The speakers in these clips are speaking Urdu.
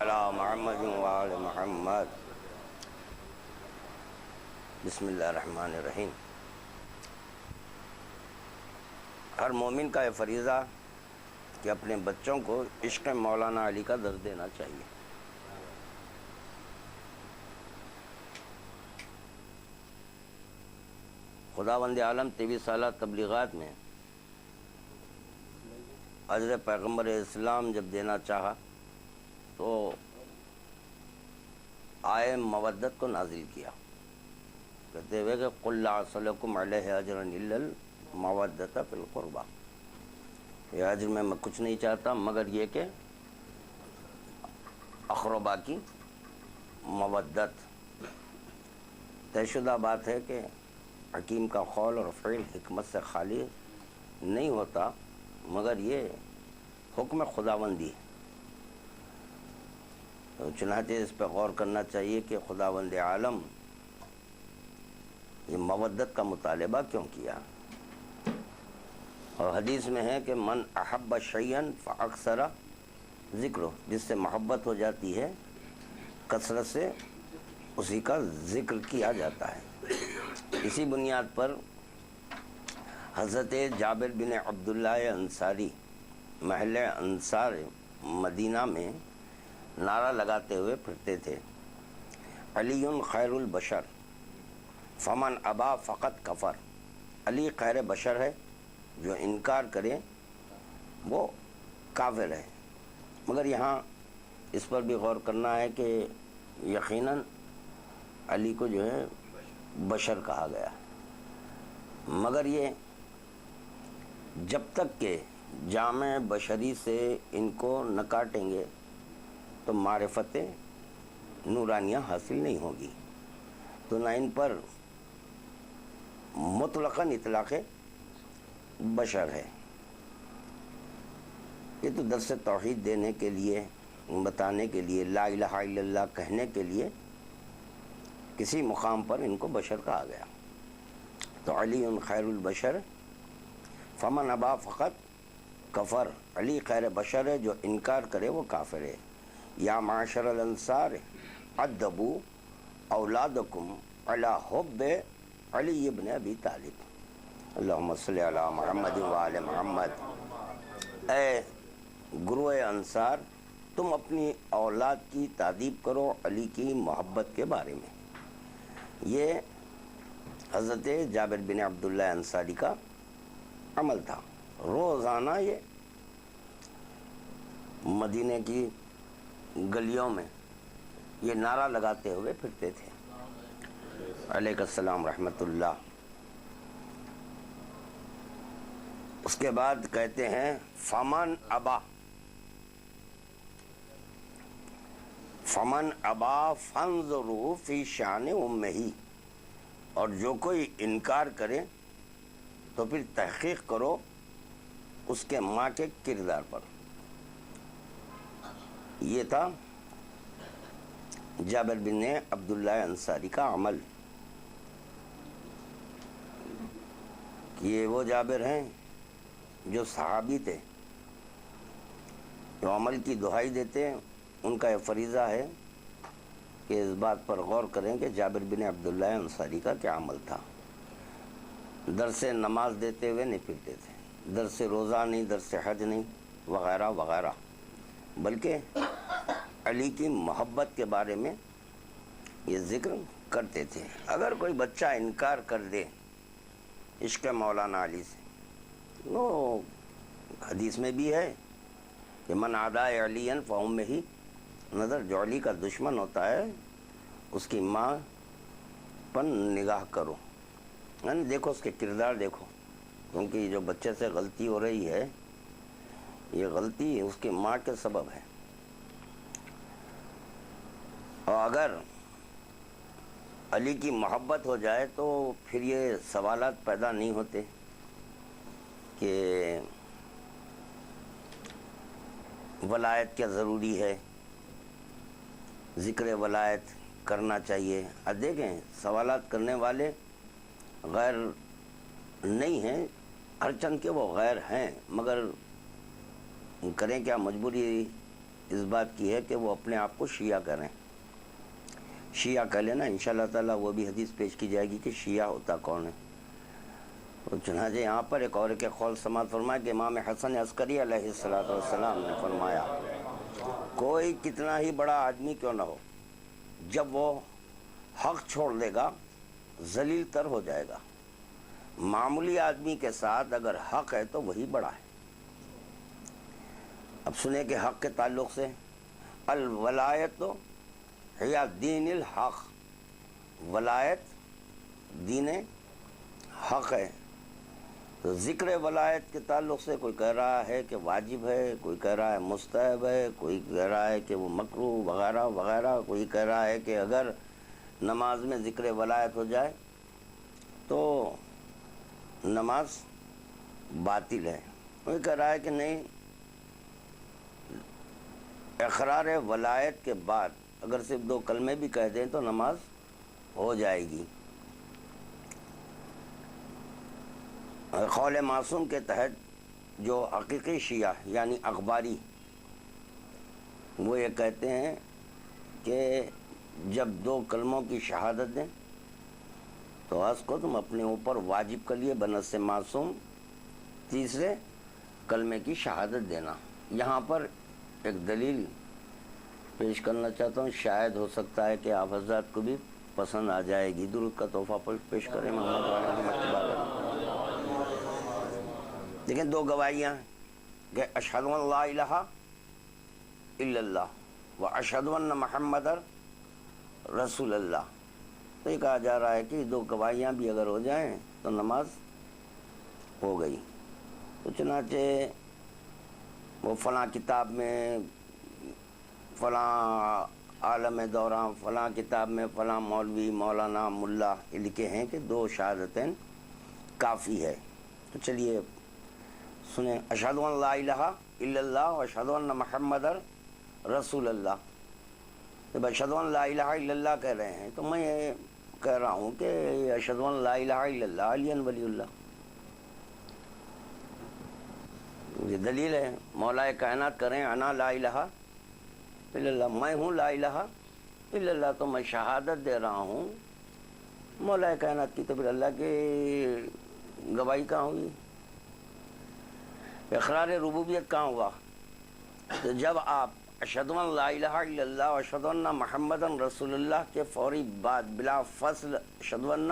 علی محمد وآل محمد. بسم اللہ الرحمن الرحیم. ہر مومن کا یہ فریضہ کہ اپنے بچوں کو عشق مولانا علی کا درس دینا چاہیے. خداوند عالم 23 سالہ تبلیغات میں حضرت پیغمبر اسلام جب دینا چاہا تو آئے مودت کو نازل کیا، کہتے ہوئے کہ قُلْ لَا أَسْأَلُكُمْ عَلَيْهِ أَجْرًا إِلَّا الْمَوَدَّةَ فِي الْقُرْبَى. یہ اجر میں کچھ نہیں چاہتا مگر یہ کہ اقربا کی مودت. طے شدہ بات ہے کہ حکیم کا قول اور فعل حکمت سے خالی نہیں ہوتا مگر یہ حکم خداوندی ہے. تو چنانچہ اس پہ غور کرنا چاہیے کہ خداوند عالم یہ مودت کا مطالبہ کیوں کیا. اور حدیث میں ہے کہ من احب شیئا فاکثر ذکرہ، جس سے محبت ہو جاتی ہے کثرت سے اسی کا ذکر کیا جاتا ہے. اسی بنیاد پر حضرت جابر بن عبداللہ انصاری محل انصار مدینہ میں نعرہ لگاتے ہوئے پھرتے تھے، علی خیر البشر فمن ابا فقط کفر. علی خیر بشر ہے، جو انکار کرے وہ کافر ہے. مگر یہاں اس پر بھی غور کرنا ہے کہ یقیناً علی کو جو ہے بشر کہا گیا، مگر یہ جب تک کہ جامع بشری سے ان کو نہ کاٹیں گے تو معرفت نورانیہ حاصل نہیں ہوگی. تو نہ ان پر مطلقاً اطلاق بشر ہے. یہ تو درس توحید دینے کے لیے، بتانے کے لیے، لا الہ الا اللہ کہنے کے لیے کسی مقام پر ان کو بشر کہا گیا. تو علی خیر البشر فمن ابا فقط کفر. علی خیر بشر ہے، جو انکار کرے وہ کافر ہے. یا معاشر الانصار ادبوا اولادکم علی حب علی ابن ابی طالب. اللہم صلی علی محمد وآل محمد. اے گروہ انصار، تم اپنی اولاد کی تادیب کرو علی کی محبت کے بارے میں. یہ حضرت جابر بن عبداللہ انصاری کا عمل تھا. روزانہ یہ مدینہ کی گلیوں میں یہ نعرہ لگاتے ہوئے پھرتے تھے. علیہ السلام رحمۃ اللہ. اس کے بعد کہتے ہیں فمن ابا فانظروا فی شان امہ. اور جو کوئی انکار کرے تو پھر تحقیق کرو اس کے ماں کے کردار پر. یہ تھا جابر بن عبداللہ انصاری کا عمل. یہ وہ جابر ہیں جو صحابی تھے، جو عمل کی دہائی دیتے ہیں. ان کا یہ فریضہ ہے کہ اس بات پر غور کریں کہ جابر بن عبداللہ انصاری کا کیا عمل تھا. درس نماز دیتے ہوئے نہیں پھرتے تھے، درس روزہ نہیں، درس حج نہیں، وغیرہ وغیرہ، بلکہ علی کی محبت کے بارے میں یہ ذکر کرتے تھے. اگر کوئی بچہ انکار کر دے عشق مولانا علی سے، وہ حدیث میں بھی ہے کہ من عاداء علی فأمہ نظر. جو علی کا دشمن ہوتا ہے اس کی ماں پر نگاہ کرو، یعنی دیکھو اس کے کردار دیکھو، کیونکہ جو بچے سے غلطی ہو رہی ہے یہ غلطی اس کی ماں کے سبب ہے. اور اگر علی کی محبت ہو جائے تو پھر یہ سوالات پیدا نہیں ہوتے کہ ولایت کیا ضروری ہے، ذکر ولایت کرنا چاہیے. اب دیکھیں سوالات کرنے والے غیر نہیں ہیں، ہر چند کے وہ غیر ہیں، مگر کریں کیا، مجبوری اس بات کی ہے کہ وہ اپنے آپ کو شیعہ کریں. شیعہ کہہ لینا انشاءاللہ تعالیٰ وہ بھی حدیث پیش کی جائے گی کہ شیعہ ہوتا کون ہے. تو چنانچہ یہاں پر ایک اور کے قول سماعت فرمایا کہ امام حسن عسکری علیہ السلام نے فرمایا کوئی کتنا ہی بڑا آدمی کیوں نہ ہو جب وہ حق چھوڑ دے گا ذلیل تر ہو جائے گا. معمولی آدمی کے ساتھ اگر حق ہے تو وہی بڑا ہے. اب سنیں کہ حق کے تعلق سے الولایت ہی دین الحق، ولایت دین حق ہے. تو ذکر ولایت کے تعلق سے کوئی کہہ رہا ہے کہ واجب ہے، کوئی کہہ رہا ہے مستحب ہے، کوئی کہہ رہا ہے کہ وہ مکروہ وغیرہ وغیرہ، کوئی کہہ رہا ہے کہ اگر نماز میں ذکر ولایت ہو جائے تو نماز باطل ہے. کوئی کہہ رہا ہے کہ نہیں، اقرار ولایت کے بعد اگر صرف 2 کلمے بھی کہہ دیں تو نماز ہو جائے گی. قول معصوم کے تحت جو حقیقی شیعہ یعنی اخباری وہ یہ کہتے ہیں کہ جب 2 کلموں کی شہادت دیں تو اس کو تم اپنے اوپر واجب کر لیے بنص معصوم تیسرے کلمے کی شہادت دینا. یہاں پر ایک دلیل پیش کرنا چاہتا ہوں، شاید ہو سکتا ہے کہ آپ حضرات کو بھی پسند آ جائے گی. درود کا تحفہ پیش کریں محمد والا. دیکھیں 2 گواہیاں کہ اشہد ان لا الہ الا اللہ و اشہد ان محمد رسول اللہ. تو یہ کہا جا رہا ہے کہ 2 گواہیاں بھی اگر ہو جائیں تو نماز ہو گئی. تو چنانچہ وہ فلاں کتاب میں فلاں عالم دوراں فلاں کتاب میں فلاں مولوی مولانا ملا لکھے ہیں کہ 2 شہادتیں کافی ہے. تو چلیے سنیں، اشہد ان لا الہ الا اللہ و اشہد ان محمد رسول اللہ. جب اشہد ان لا الہ الا اللہ کہہ رہے ہیں تو میں یہ کہہ رہا ہوں کہ اشہد ان لا الہ الا اللہ علی ولی اللہ. یہ دلیل ہے. مولا کائنات کریں انا لا الہ الا اللہ، میں ہوں لا الہ الا اللہ. تو میں شہادت دے رہا ہوں مولا کائنات کی، تو پھر اللہ کی گواہی کہاں ہوئی؟ اقرار ربوبیت کہاں ہوا؟ تو جب آپ اشہد ان لا الہ الا اللہ و اشہد ان محمد رسول اللہ کے فوری بعد بلا فصل اشہد ان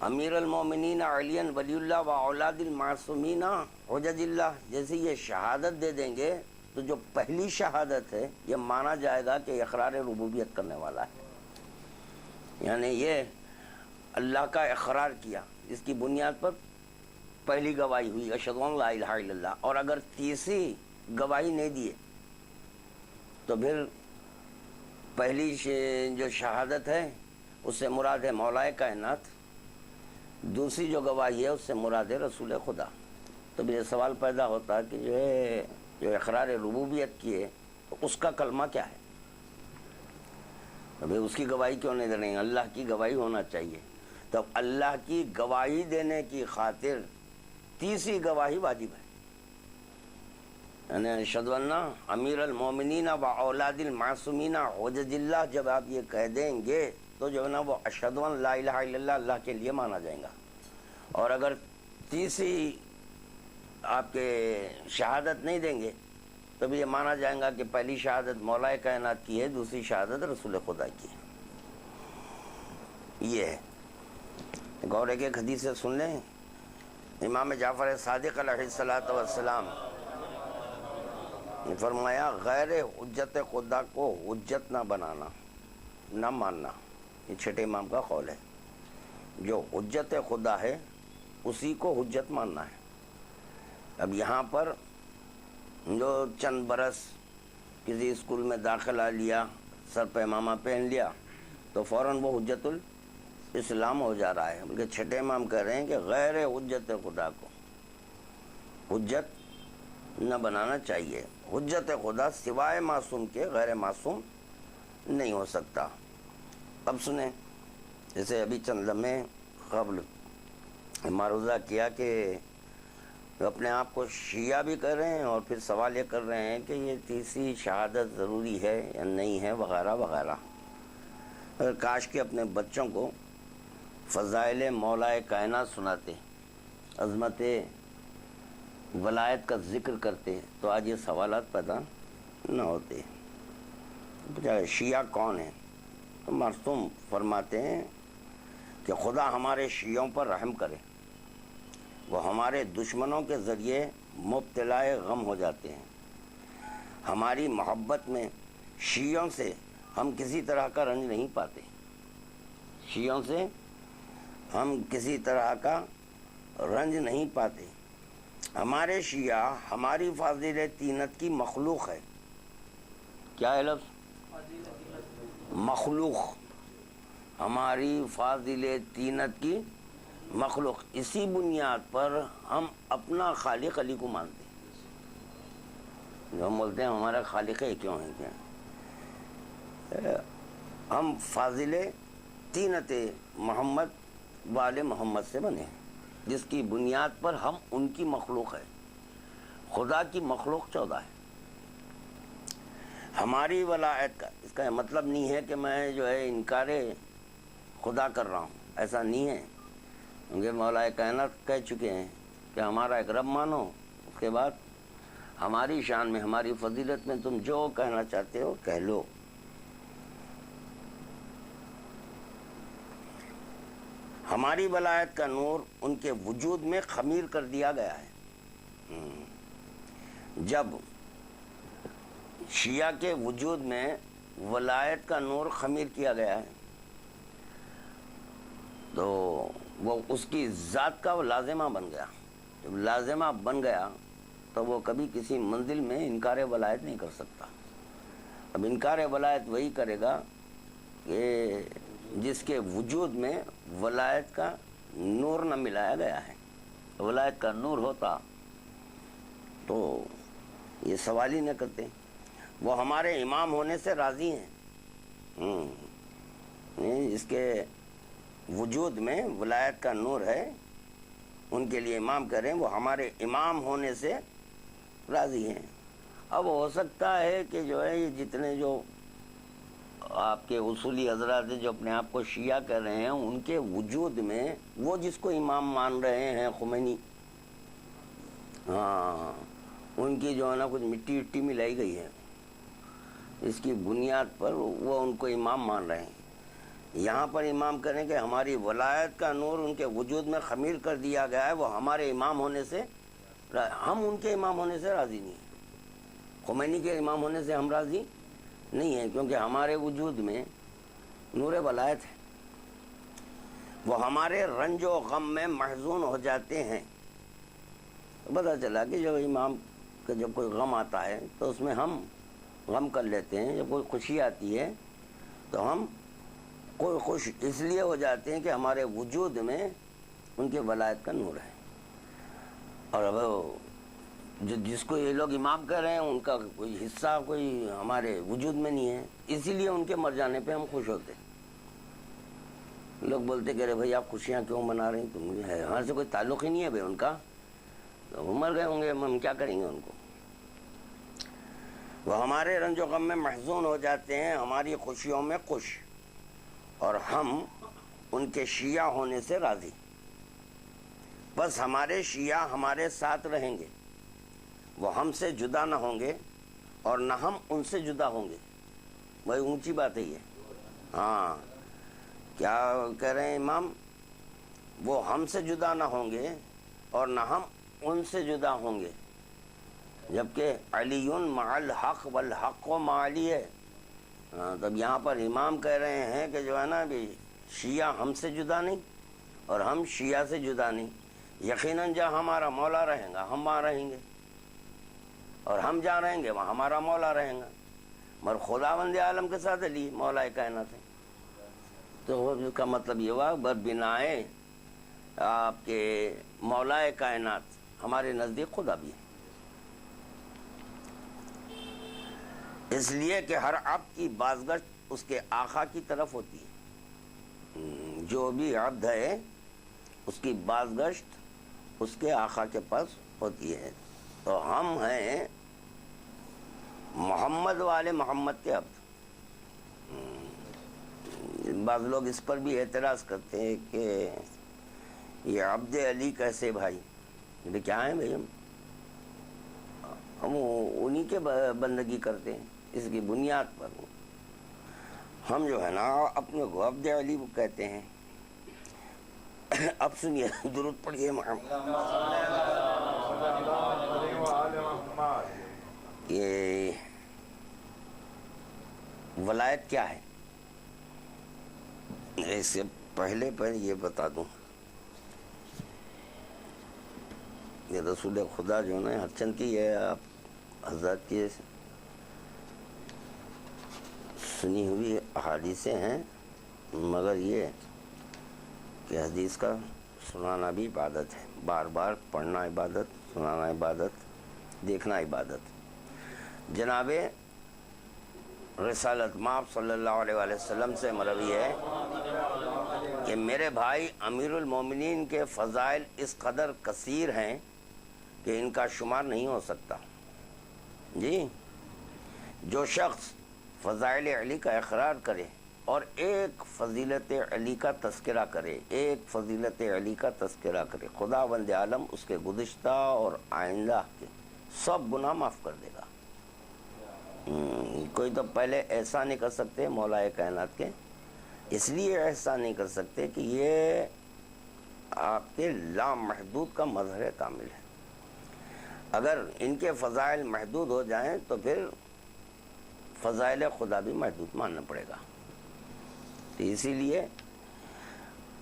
امیر المومنین علی ولی اللہ و اولاد المعصومین حجج اللہ جیسی یہ شہادت دے دیں گے تو جو پہلی شہادت ہے یہ مانا جائے گا کہ اقرار ربوبیت کرنے والا ہے. یعنی یہ اللہ کا اقرار کیا، اس کی بنیاد پر پہلی گواہی ہوئی اشہد ان لا الہ الا اللہ. اور اگر تیسری گواہی نہیں دیے تو پھر پہلی جو شہادت ہے اس سے مراد ہے مولا کائنات، دوسری جو گواہی ہے اس سے مراد ہے رسول خدا. تو پھر یہ سوال پیدا ہوتا ہے کہ جو اقرار ربوبیت کی ہے تو اس کا کلمہ کیا ہے؟ ابھی اس کی گواہی کیوں نہیں دے رہے ہیں؟ اللہ کی گواہی ہونا چاہیے. تو اللہ کی گواہی دینے کی خاطر تیسری گواہی واجب ہے. یعنی اشہد ان امیر المومنین و اولاد المعصومین حجج اللہ جب آپ یہ کہہ دیں گے تو جو ہے نا وہ اشہد ان لا الہ الا اللہ اللہ کے لیے مانا جائے گا. اور اگر تیسری آپ کے شہادت نہیں دیں گے تو بھی یہ مانا جائے گا کہ پہلی شہادت مولا کائنات کی ہے، دوسری شہادت رسول خدا کی ہے. یہ ہے. غور ایک حدیث سے سن لیں. امام جعفر صادق علیہ السلام نے فرمایا غیر حجت خدا کو حجت نہ بنانا، نہ ماننا. یہ چھٹے امام کا قول ہے. جو حجت خدا ہے اسی کو حجت ماننا ہے. اب یہاں پر جو چند برس کسی اسکول میں داخلہ لیا، سر پہ امامہ پہن لیا تو فوراً وہ حجت الاسلام ہو جا رہا ہے. بلکہ چھٹے امام کہہ رہے ہیں کہ غیر حجت خدا کو حجت نہ بنانا چاہیے. حجت خدا سوائے معصوم کے غیر معصوم نہیں ہو سکتا. اب سنیں، جیسے ابھی چند لمحے قبل معروضہ کیا کہ وہ اپنے آپ کو شیعہ بھی کر رہے ہیں اور پھر سوال یہ کر رہے ہیں کہ یہ تیسری شہادت ضروری ہے یا نہیں ہے وغیرہ وغیرہ. اگر کاش کے اپنے بچوں کو فضائل مولا کائنات سناتے، عظمت ولایت کا ذکر کرتے تو آج یہ سوالات پیدا نہ ہوتے. شیعہ کون ہیں؟ معصوم فرماتے ہیں کہ خدا ہمارے شیعوں پر رحم کرے، وہ ہمارے دشمنوں کے ذریعے مبتلا غم ہو جاتے ہیں. ہماری محبت میں شیعوں سے ہم کسی طرح کا رنج نہیں پاتے. شیعوں سے ہم کسی طرح کا رنج نہیں پاتے. ہمارے شیعہ ہماری فاضل طینت کی مخلوق ہے. کیا ہے لفظ؟ مخلوق. ہماری فاضل طینت کی مخلوق. اسی بنیاد پر ہم اپنا خالق علی کو مانتے ہیں. جو ہم بولتے ہیں ہمارا خالق ہے کیوں ہے کیا؟ ہم فاضل طینت محمد والے محمد سے بنے ہیں، جس کی بنیاد پر ہم ان کی مخلوق ہے. خدا کی مخلوق 14 ہے. ہماری ولایت کا اس کا مطلب نہیں ہے کہ میں جو ہے انکار خدا کر رہا ہوں، ایسا نہیں ہے. کیونکہ مولا کائنات کہہ چکے ہیں کہ ہمارا ایک رب مانو، اس کے بعد ہماری شان میں ہماری فضیلت میں تم جو کہنا چاہتے ہو کہہ لو. ہماری ولایت کا نور ان کے وجود میں خمیر کر دیا گیا ہے. جب شیعہ کے وجود میں ولایت کا نور خمیر کیا گیا ہے تو وہ اس کی ذات کا وہ لازمہ بن گیا. جب لازمہ بن گیا تو وہ کبھی کسی منزل میں انکار ولایت نہیں کر سکتا. اب انکار ولایت وہی کرے گا کہ جس کے وجود میں ولایت کا نور نہ ملایا گیا ہے. ولایت کا نور ہوتا تو یہ سوال ہی نہ کرتے. وہ ہمارے امام ہونے سے راضی ہیں. جس کے وجود میں ولایت کا نور ہے ان کے لیے امام کریں، وہ ہمارے امام ہونے سے راضی ہیں. اب ہو سکتا ہے کہ جو ہے یہ جتنے جو آپ کے اصولی حضرات جو اپنے آپ کو شیعہ کر رہے ہیں ان کے وجود میں وہ جس کو امام مان رہے ہیں خمینی، ہاں ان کی جو ہے نا کچھ مٹی وٹی ملائی گئی ہے، اس کی بنیاد پر وہ ان کو امام مان رہے ہیں. یہاں پر امام کریں کہ ہماری ولایت کا نور ان کے وجود میں خمیر کر دیا گیا ہے، وہ ہمارے امام ہونے سے، ہم ان کے امام ہونے سے راضی نہیں ہیں. خمینی کے امام ہونے سے ہم راضی نہیں ہیں کیونکہ ہمارے وجود میں نور ولایت ہے. وہ ہمارے رنج و غم میں محزون ہو جاتے ہیں. پتہ چلا کہ جب امام کا جب کوئی غم آتا ہے تو اس میں ہم غم کر لیتے ہیں، جب کوئی خوشی آتی ہے تو ہم کوئی خوش اس لیے ہو جاتے ہیں کہ ہمارے وجود میں ان کے ولایت کا نور ہے. اور اب جو جس کو یہ لوگ امام کر رہے ہیں ان کا کوئی حصہ کوئی ہمارے وجود میں نہیں ہے، اسی لیے ان کے مر جانے پہ ہم خوش ہوتے. لوگ بولتے کہ ارے بھائی آپ خوشیاں کیوں منا رہے ہیں، تو مجھے ہمارے سے کوئی تعلق ہی نہیں ہے بھائی ان کا، تو وہ مر گئے ہوں گے، ہم کیا کریں گے ان کو. وہ ہمارے رنج و غم میں محزون ہو جاتے ہیں، ہماری خوشیوں میں خوش، اور ہم ان کے شیعہ ہونے سے راضی. بس ہمارے شیعہ ہمارے ساتھ رہیں گے، وہ ہم سے جدا نہ ہوں گے اور نہ ہم ان سے جدا ہوں گے. بھائی اونچی بات ہے یہ. ہاں کیا کہہ رہے ہیں امام؟ وہ ہم سے جدا نہ ہوں گے اور نہ ہم ان سے جدا ہوں گے، جبکہ علی مع الحق والحق مع علی ہے. تب یہاں پر امام کہہ رہے ہیں کہ جو ہے نا بھی شیعہ ہم سے جدا نہیں اور ہم شیعہ سے جدا نہیں. یقیناً جہاں ہمارا مولا رہیں گا ہم وہاں رہیں گے، اور ہم جہاں رہیں گے وہاں ہمارا مولا رہیں گا. مگر خداوند عالم کے ساتھ علی مولا کائنات ہے. تو اس کا مطلب یہ ہوا بنائے آپ کے مولا کائنات ہمارے نزدیک خدا بھی ہے. اس لیے کہ ہر عبد کی بازگشت اس کے آقا کی طرف ہوتی ہے. جو بھی عبد ہے اس کی بازگشت اس کے آقا کے پاس ہوتی ہے. تو ہم ہیں محمد والے محمد کے عبد. بعض لوگ اس پر بھی اعتراض کرتے ہیں کہ یہ عبد علی کیسے بھائی؟ یہ کیا ہیں بھائی؟ ہم انہی کے بندگی کرتے ہیں. اس کی بنیاد پر ہم جو ہے نا اپنے کو عبد علی کہتے ہیں. اب سنیے، درود پڑھیے یہ ولایت کیا ہے؟ اس سے پہلے یہ بتا دوں، یہ رسول خدا جو ہے ہر چند کی ہے، آپ حضرات کی سنی ہوئی احادیثیں ہیں، مگر یہ کہ حدیث کا سنانا بھی عبادت ہے. بار بار پڑھنا عبادت، سنانا عبادت، دیکھنا عبادت. جناب رسالت مآب صلی اللہ علیہ وآلہ وسلم سے مروی ہے کہ میرے بھائی امیر المومنین کے فضائل اس قدر کثیر ہیں کہ ان کا شمار نہیں ہو سکتا. جی، جو شخص فضائل علی کا اقرار کرے اور ایک فضیلت علی کا تذکرہ کرے، ایک فضیلت علی کا تذکرہ کرے، خداوند عالم اس کے گزشتہ اور آئندہ کے سب گناہ معاف کر دے گا. کوئی تو پہلے ایسا نہیں کر سکتے مولا کائنات کے، اس لیے ایسا نہیں کر سکتے کہ یہ آپ کے لامحدود کا مظہر کامل ہے. اگر ان کے فضائل محدود ہو جائیں تو پھر فضائل خدا بھی محدود ماننا پڑے گا. اسی لیے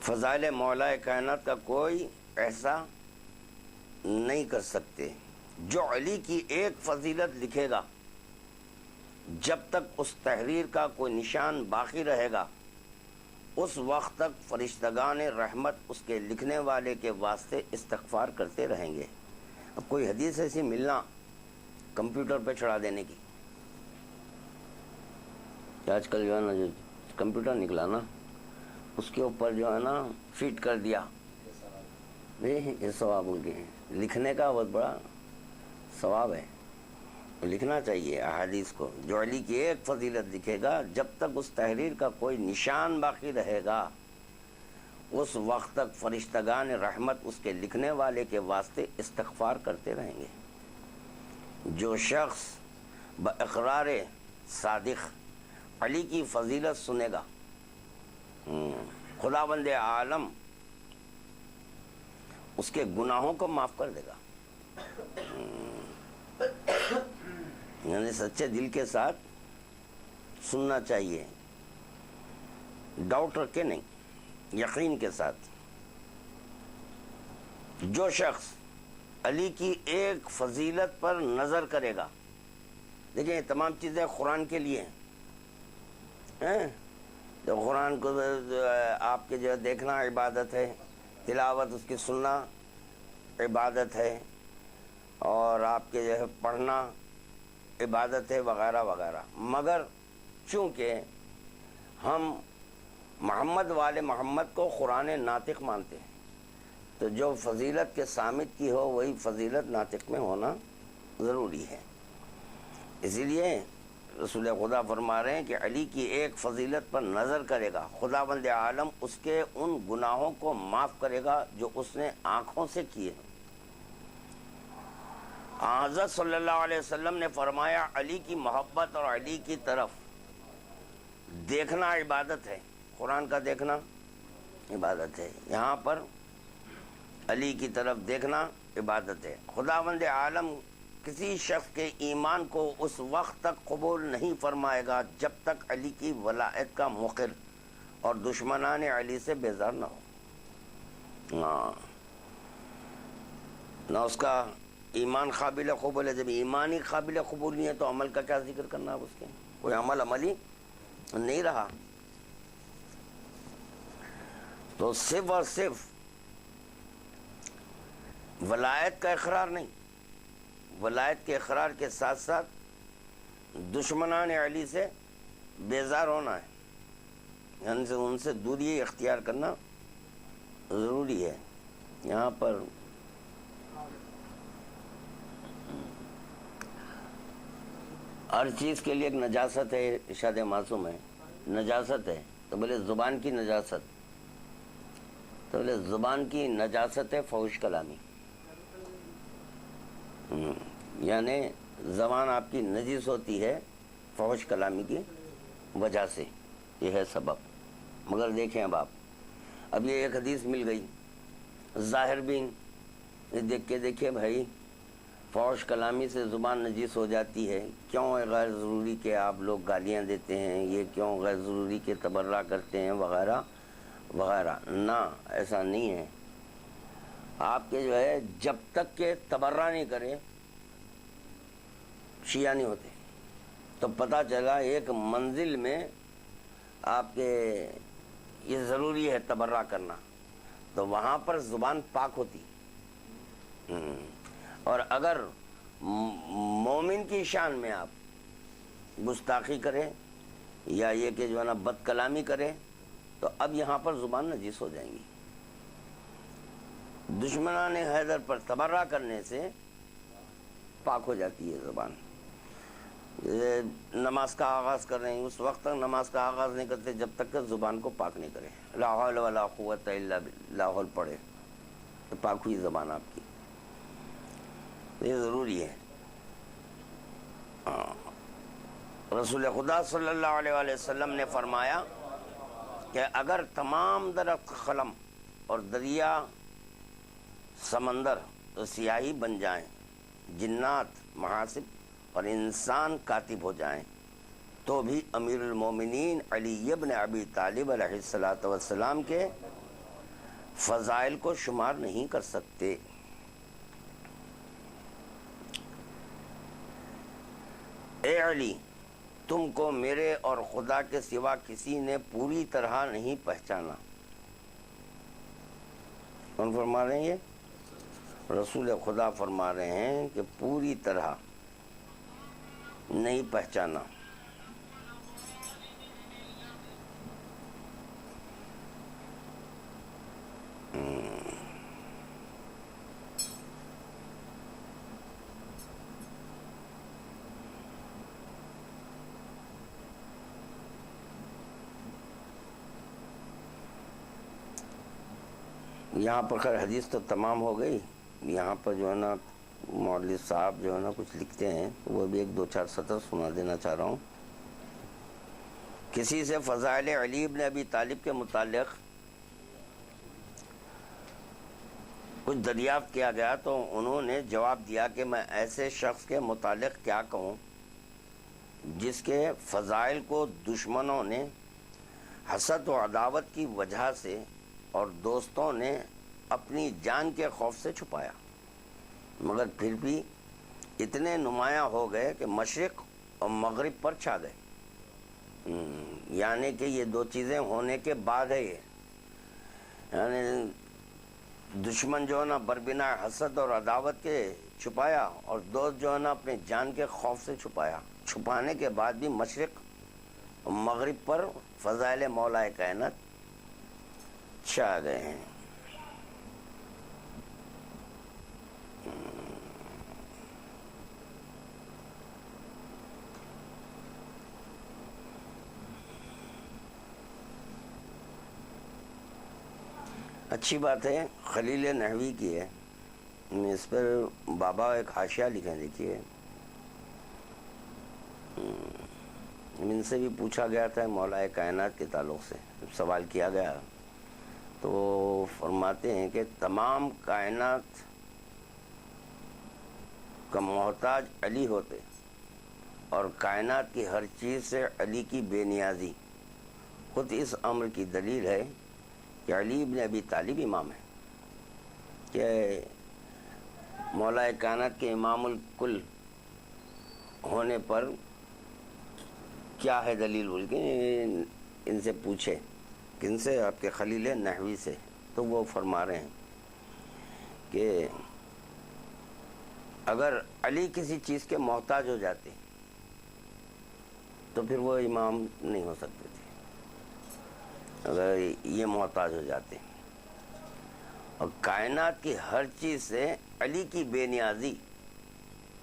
فضائل مولا کائنات کا کوئی ایسا نہیں کر سکتے. جو علی کی ایک فضیلت لکھے گا، جب تک اس تحریر کا کوئی نشان باقی رہے گا، اس وقت تک فرشتگان رحمت اس کے لکھنے والے کے واسطے استغفار کرتے رہیں گے. اب کوئی حدیث ایسی ملنا کمپیوٹر پہ چڑھا دینے کی، آج کل جو ہے نا جو کمپیوٹر نکلا نا اس کے اوپر جو ہے نا فٹ کر دیا، یہ ثواب ان کے ہیں. لکھنے کا بہت بڑا ثواب ہے، لکھنا چاہیے احادیث کو. جو علی کی ایک فضیلت لکھے گا، جب تک اس تحریر کا کوئی نشان باقی رہے گا، اس وقت تک فرشتگان رحمت اس کے لکھنے والے کے واسطے استغفار کرتے رہیں گے. جو شخص باقرار صادق علی کی فضیلت سنے گا، خداوند عالم اس کے گناہوں کو معاف کر دے گا. یعنی سچے دل کے ساتھ سننا چاہیے، ڈاؤٹ رکھ کے نہیں، یقین کے ساتھ. جو شخص علی کی ایک فضیلت پر نظر کرے گا، دیکھیں یہ تمام چیزیں قرآن کے لیے ہیں. تو قرآن کو آپ کے جو دیکھنا عبادت ہے، تلاوت اس کی سننا عبادت ہے، اور آپ کے جو ہے پڑھنا عبادت ہے، وغیرہ وغیرہ. مگر چونکہ ہم محمد والے محمد کو قرآن ناطق مانتے ہیں، تو جو فضیلت کے صامت کی ہو وہی فضیلت ناطق میں ہونا ضروری ہے. اسی لیے رسول خدا فرما رہے ہیں کہ علی کی ایک فضیلت پر نظر کرے گا، خداوند عالم اس کے ان گناہوں کو معاف کرے گا جو اس نے آنکھوں سے کیے. حضرت صلی اللہ علیہ وسلم نے فرمایا علی کی محبت اور علی کی طرف دیکھنا عبادت ہے. قرآن کا دیکھنا عبادت ہے، یہاں پر علی کی طرف دیکھنا عبادت ہے. خداوند عالم کسی شخص کے ایمان کو اس وقت تک قبول نہیں فرمائے گا جب تک علی کی ولایت کا مقر اور دشمنان علی سے بیزار نہ ہو. نہ اس کا ایمان قابل قبول ہے. جب ایمان ہی قابل قبول نہیں ہے تو عمل کا کیا ذکر کرنا ہے؟ اس کے کوئی عمل ہی نہیں رہا. تو صرف اور صرف ولایت کا اقرار نہیں، ولایت کے اقرار کے ساتھ ساتھ دشمنان علی سے بیزار ہونا ہے، یعنی ان سے دوری اختیار کرنا ضروری ہے. یہاں پر ہر چیز کے لیے ایک نجاست ہے، ارشاد معصوم ہے، نجاست ہے، تو بولے زبان کی نجاست، تو بولے زبان کی نجاست ہے فحش کلامی، یعنی زبان آپ کی نجس ہوتی ہے فحش کلامی کی وجہ سے، یہ ہے سبب۔ مگر دیکھیں اب آپ، اب یہ ایک حدیث مل گئی، ظاہر بین دیکھ کے دیکھیے بھائی، فحش کلامی سے زبان نجس ہو جاتی ہے، کیوں غیر ضروری کہ آپ لوگ گالیاں دیتے ہیں، یہ کیوں غیر ضروری کہ تبرہ کرتے ہیں وغیرہ وغیرہ، نہ ایسا نہیں ہے۔ آپ کے جو ہے جب تک کہ تبرہ نہیں کرے شیعہ نہیں ہوتے، تو پتہ چلا ایک منزل میں آپ کے یہ ضروری ہے تبرہ کرنا، تو وہاں پر زبان پاک ہوتی۔ اور اگر مومن کی شان میں آپ گستاخی کریں یا یہ کہ جو ہے نا بد کلامی کریں، تو اب یہاں پر زبان نجس ہو جائیں گی۔ دشمنان حیدر پر تبرہ کرنے سے پاک ہو جاتی ہے زبان۔ نماز کا آغاز کر رہے ہیں، اس وقت تک نماز کا آغاز نہیں کرتے جب تک کہ زبان کو پاک نہیں کریں، لا حول ولا قوت الا باللہ حول پڑھے تو پاک ہوئی زبان آپ کی، یہ ضروری ہے۔ رسول خدا صلی اللہ علیہ وآلہ وسلم نے فرمایا کہ اگر تمام درخت قلم اور دریا سمندر تو سیاہی بن جائیں، جنات محاسب اور انسان کاتب ہو جائیں، تو بھی امیر المومنین علی ابن ابی طالب علیہ السلام کے فضائل کو شمار نہیں کر سکتے۔ اے علی، تم کو میرے اور خدا کے سوا کسی نے پوری طرح نہیں پہچانا۔ کون فرما رہے ہیں؟ یہ رسول خدا فرما رہے ہیں کہ پوری طرح نہیں پہچانا۔ یہاں پر خیر حدیث تو تمام ہو گئی، یہاں پر جو ہے نا مولوی صاحب جو ہے نا کچھ لکھتے ہیں، وہ بھی ایک دو چار سطر سنا دینا چاہ رہا ہوں۔ کسی سے فضائل علی ابن ابی طالب کے متعلق کچھ دریافت کیا گیا تو انہوں نے جواب دیا کہ میں ایسے شخص کے متعلق کیا کہوں جس کے فضائل کو دشمنوں نے حسد و عداوت کی وجہ سے اور دوستوں نے اپنی جان کے خوف سے چھپایا، مگر پھر بھی اتنے نمایاں ہو گئے کہ مشرق اور مغرب پر چھا گئے۔ یعنی کہ یہ دو چیزیں ہونے کے بعد ہے، یہ یعنی دشمن جو ہے نا بربنا حسد اور عداوت کے چھپایا، اور دوست جو ہے نا اپنے جان کے خوف سے چھپایا، چھپانے کے بعد بھی مشرق اور مغرب پر فضائل مولا کائنات چھا گئے ہیں۔ اچھی بات ہے، خلیل نحوی کی ہے، اس پر بابا ایک حاشیہ لکھیں، دیکھیے ان سے بھی پوچھا گیا تھا مولا کائنات کے تعلق سے، سوال کیا گیا تو وہ فرماتے ہیں کہ تمام کائنات کا محتاج علی ہوتے اور کائنات کی ہر چیز سے علی کی بے نیازی خود اس امر کی دلیل ہے کہ علی ابن ابی طالب امام ہے، کہ مولا کائنات کے امام الکل ہونے پر کیا ہے دلیل، بول کے ان سے پوچھے، کن سے؟ آپ کے خلیل نحوی سے، تو وہ فرما رہے ہیں کہ اگر علی کسی چیز کے محتاج ہو جاتے تو پھر وہ امام نہیں ہو سکتے تھے، اگر یہ محتاج ہو جاتے، اور کائنات کی ہر چیز سے علی کی بے نیازی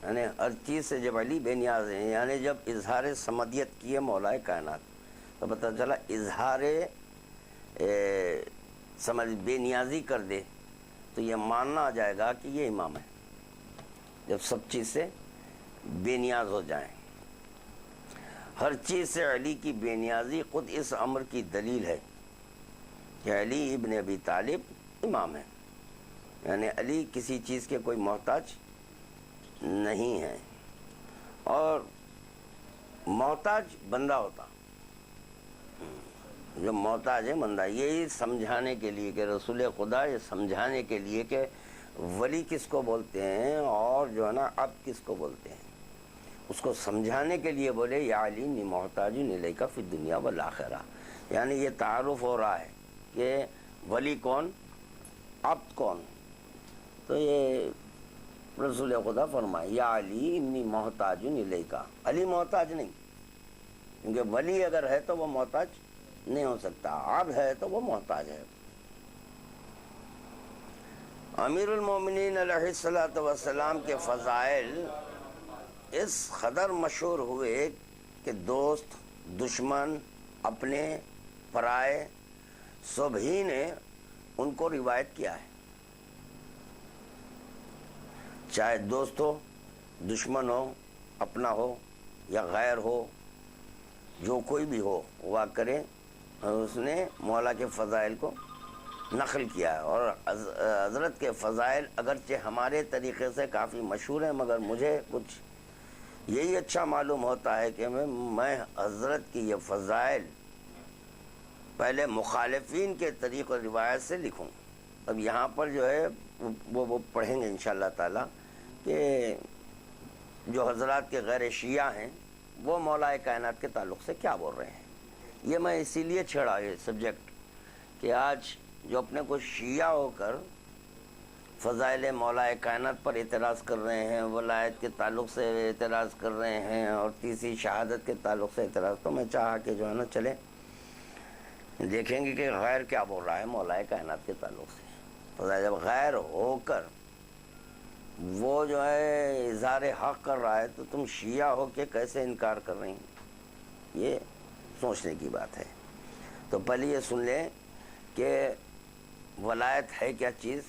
یعنی ہر چیز سے جب علی بے نیاز ہیں، یعنی جب اظہار صمدیت کیے مولا کائنات تو پتہ چلا اظہار سمجھ بے نیازی کر دے تو یہ ماننا آ جائے گا کہ یہ امام ہے، جب سب چیز سے بے نیاز ہو جائیں۔ ہر چیز سے علی کی بے نیازی خود اس امر کی دلیل ہے کہ علی ابن ابی طالب امام ہے، یعنی علی کسی چیز کے کوئی محتاج نہیں ہے، اور محتاج بندہ ہوتا، جو محتاج ہے بندہ، یہی سمجھانے کے لیے کہ رسول خدا یہ سمجھانے کے لیے کہ ولی کس کو بولتے ہیں اور جو ہے نا اب کس کو بولتے ہیں، اس کو سمجھانے کے لیے بولے یا علی انی محتاج الیک فی الدنیا والآخرہ، یعنی یہ تعارف ہو رہا ہے کہ ولی کون، عبد کون۔ تو یہ رسول خدا فرمائے یا علی انی محتاج الیک، علی محتاج نہیں، کیونکہ ولی اگر ہے تو وہ محتاج نہیں ہو سکتا، عبد ہے تو وہ محتاج ہے۔ امیر المومنین علیہ الصلوۃ والسلام کے فضائل اس قدر مشہور ہوئے کہ دوست، دشمن، اپنے، پرائے سبھی نے ان کو روایت کیا ہے، چاہے دوست ہو، دشمن ہو، اپنا ہو یا غیر ہو، جو کوئی بھی ہو ہوا کرے، اس نے مولا کے فضائل کو نقل کیا ہے۔ اور حضرت کے فضائل اگرچہ ہمارے طریقے سے کافی مشہور ہیں، مگر مجھے کچھ یہی اچھا معلوم ہوتا ہے کہ میں حضرت کی یہ فضائل پہلے مخالفین کے طریق و روایت سے لکھوں۔ اب یہاں پر جو ہے وہ پڑھیں گے انشاءاللہ تعالی کہ جو حضرات کے غیر شیعہ ہیں وہ مولا کائنات کے تعلق سے کیا بول رہے ہیں۔ یہ میں اسی لیے چھیڑا یہ سبجیکٹ کہ آج جو اپنے کو شیعہ ہو کر فضائل مولا کائنات پر اعتراض کر رہے ہیں، ولایت کے تعلق سے اعتراض کر رہے ہیں، اور تیسری شہادت کے تعلق سے اعتراض، تو میں چاہا کہ جو ہے نا چلے دیکھیں گے کہ غیر کیا بول رہا ہے مولا کائنات کے تعلق سے۔ فضائل جب غیر ہو کر وہ جو ہے اظہار حق کر رہا ہے تو تم شیعہ ہو کے کیسے انکار کر رہی ہیں، یہ سوچنے کی بات ہے۔ تو پہلے یہ سن لیں کہ ولایت ہے کیا چیز،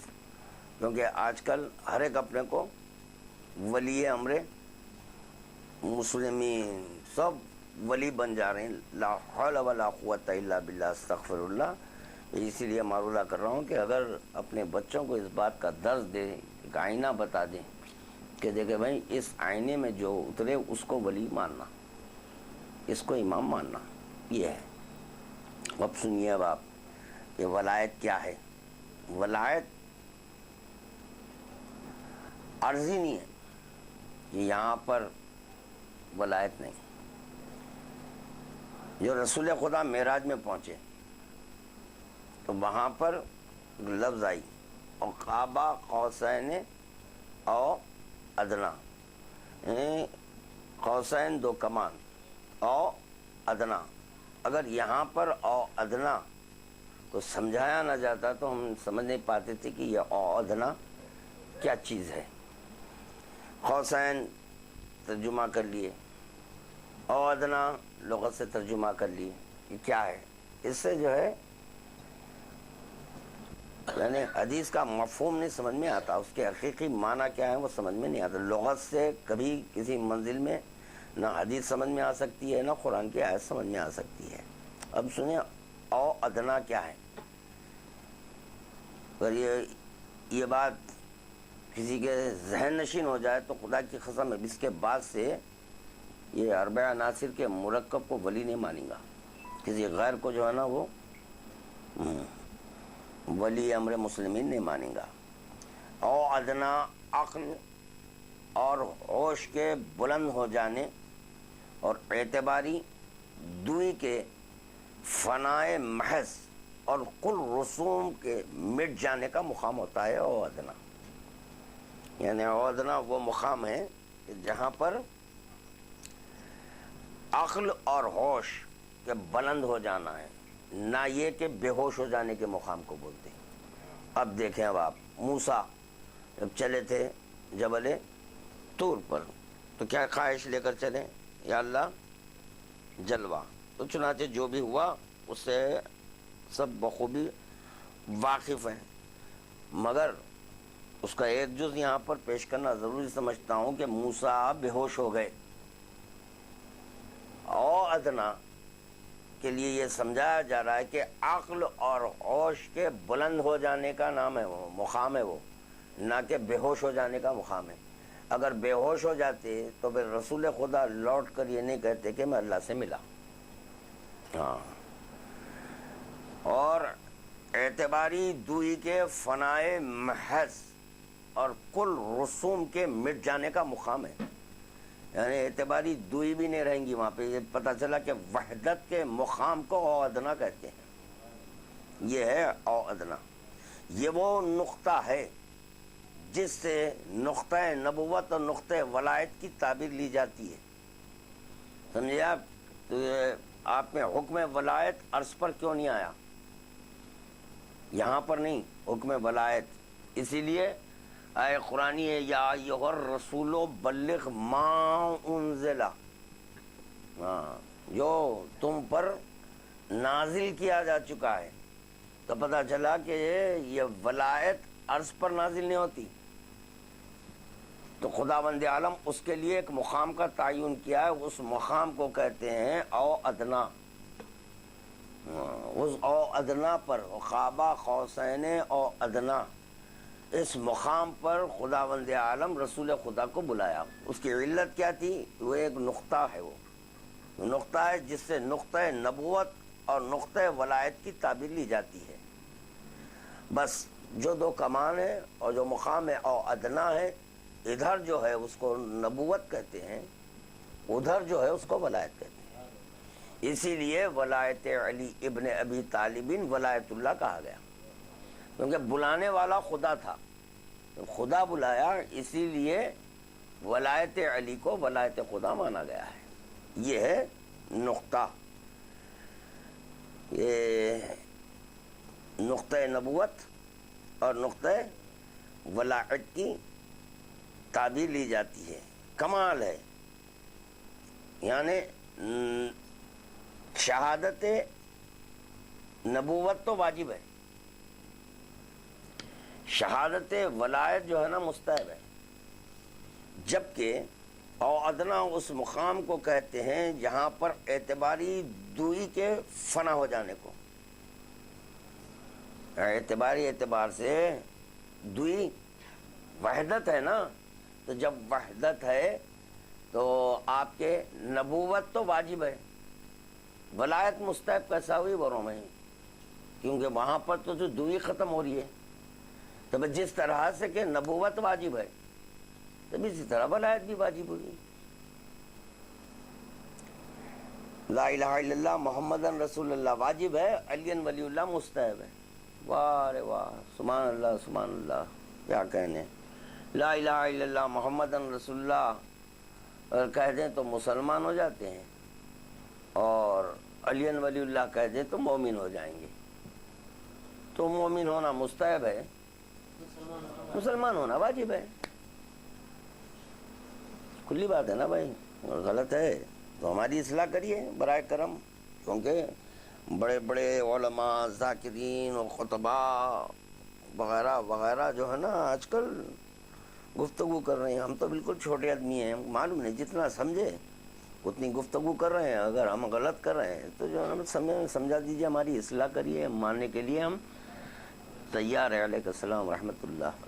کیونکہ آج کل ہر ایک اپنے کو ولی امر مسلمین سب ولی بن جا رہے ہیں، لا حول ولا قوت الا باللہ، استغفر اللہ۔ اسی لیے معروضہ کر رہا ہوں کہ اگر اپنے بچوں کو اس بات کا درس دے، ایک آئینہ بتا دیں کہ دیکھیں بھائی اس آئینے میں جو اترے اس کو ولی ماننا، اس کو امام ماننا، یہ ہے۔ اب سنیے اب آپ کہ ولایت کیا ہے۔ ولایت عرضی نہیں ہے کہ یہاں پر ولایت نہیں۔ جو رسول خدا معراج میں پہنچے تو وہاں پر لفظ آئی اور قاب قوسین او ادنا، یعنی قوسین دو کمان، او ادنا۔ اگر یہاں پر او ادنا کو سمجھایا نہ جاتا تو ہم سمجھ نہیں پاتے تھے کہ یہ او ادنا کیا چیز ہے۔ قوسین ترجمہ کر لیے، او ادنا لغت سے ترجمہ کر لیے، یہ کیا ہے۔ اس سے جو ہے یعنی حدیث کا مفہوم نہیں سمجھ میں آتا، اس کے حقیقی معنی کیا ہے وہ سمجھ میں نہیں آتا۔ لغت سے کبھی کسی منزل میں نہ حدیث سمجھ میں آ سکتی ہے نہ قرآن کی آیت سمجھ میں آ سکتی ہے۔ اب سنیں او ادنا کیا ہے۔ اگر یہ بات کسی کے ذہن نشین ہو جائے تو خدا کی قسم ہے اس کے بعد سے یہ اربع عناصر کے مرکب کو ولی نہیں مانیں گا، کسی غیر کو جو ہے نا وہ ولی امر مسلمین نہیں مانیں گا۔ او ادنا عقل اور ہوش کے بلند ہو جانے اور اعتباری دوئی کے فنائے محض اور کل رسوم کے مٹ جانے کا مقام ہوتا ہے او ادنا۔ یعنی او ادنا وہ مقام ہے کہ جہاں پر عقل اور ہوش کے بلند ہو جانا ہے، نہ یہ کہ بے ہوش ہو جانے کے مقام کو بولتے ہیں۔ اب دیکھیں اب آپ موسیٰ جب چلے تھے جبل طور پر، تو کیا خواہش لے کر چلیں؟ یا اللہ جلوہ. تو چنانچہ جو بھی ہوا اس سے سب بخوبی واقف ہیں، مگر اس کا ایک جز یہاں پر پیش کرنا ضروری سمجھتا ہوں کہ موسیٰ بے ہوش ہو گئے. او ادنا کے لیے یہ سمجھایا جا رہا ہے کہ عقل اور ہوش کے بلند ہو جانے کا نام ہے، وہ مقام ہے، وہ نہ کہ بے ہوش ہو جانے کا مقام ہے. اگر بے ہوش ہو جاتے تو پھر رسول خدا لوٹ کر یہ نہیں کہتے کہ میں اللہ سے ملا. ہاں، اور اعتباری دوئی کے فنائے محض اور کل رسوم کے مٹ جانے کا مقام ہے. یعنی اعتباری دوئی بھی نہیں رہیں گی وہاں پہ. یہ پتہ چلا کہ وحدت کے مقام کو او ادنا کہتے ہیں. یہ ہے او ادنا. یہ وہ نقطہ ہے جس سے نقطہ نبوت اور نقطہ ولایت کی تعبیر لی جاتی ہے. سمجھے آپ؟ تو آپ میں حکم ولایت عرض پر کیوں نہیں آیا؟ یہاں پر نہیں حکم ولایت. اسی لیے آئے قرآنی ہے یا ایھا الرسول بلغ ما انزل، جو تم پر نازل کیا جا چکا ہے. تو پتہ چلا کہ یہ ولایت عرض پر نازل نہیں ہوتی. تو خداوند عالم اس کے لیے ایک مقام کا تعین کیا ہے. اس مقام کو کہتے ہیں او ادنا. اس او ادنا پر قاب قوسین او ادنا، اس مقام پر خداوند عالم رسول خدا کو بلایا. اس کی علت کیا تھی؟ وہ ایک نقطہ ہے، وہ نقطہ ہے جس سے نقطہ نبوت اور نقطہ ولایت کی تعبیر لی جاتی ہے. بس جو دو کمان ہے اور جو مقام ہے او ادنا ہے، ادھر جو ہے اس کو نبوت کہتے ہیں، ادھر جو ہے اس کو ولایت کہتے ہیں. اسی لیے ولایت علی ابن ابی طالب ولایت اللہ کہا گیا، کیونکہ بلانے والا خدا تھا. خدا بلایا، اسی لیے ولایت علی کو ولایت خدا مانا گیا ہے. یہ ہے نقطہ، یہ نقطہ نبوت اور نقطہ ولایت کی تعبیر لی جاتی ہے. کمال ہے، یعنی شہادت نبوت تو واجب ہے، شہادت ولایت جو ہے نا مستحب ہے. جبکہ او ادنا اس مقام کو کہتے ہیں جہاں پر اعتباری دوئی کے فنا ہو جانے کو، اعتباری اعتبار سے دوئی وحدت ہے نا. تو جب وحدت ہے تو آپ کے نبوت تو واجب ہے، ولایت مستحب کیسا ہوئی بروں میں؟ کیونکہ وہاں پر تو جو دوئی ختم ہو رہی ہے. تو جس طرح سے کہ نبوت واجب ہے تب اسی طرح ولایت بھی واجب ہوگی. لا الہ الا اللہ محمد رسول اللہ واجب ہے، علی ولی اللہ مستحب ہے. واہ رے واہ، سبحان اللہ سبحان اللہ، کیا کہنے. لا الہ الا اللہ محمد رسول اللہ اگر کہہ دیں تو مسلمان ہو جاتے ہیں، اور علی ولی اللہ کہہ دیں تو مومن ہو جائیں گے. تو مومن ہونا مستحب ہے، مسلمان ہونا واجب ہے. کھلی بات ہے نا بھائی. اور غلط ہے تو ہماری اصلاح کریے برائے کرم، کیونکہ بڑے بڑے علماء ذاکرین اور خطباء وغیرہ وغیرہ جو ہے نا آج کل گفتگو کر رہے ہیں. ہم تو بالکل چھوٹے آدمی ہیں، معلوم نہیں، جتنا سمجھے اتنی گفتگو کر رہے ہیں. اگر ہم غلط کر رہے ہیں تو جو ہمیں سمجھا دیجیے، ہماری اصلاح کریے. ماننے کے لیے ہم تیار ہے. علیہ السلام ورحمۃ اللہ.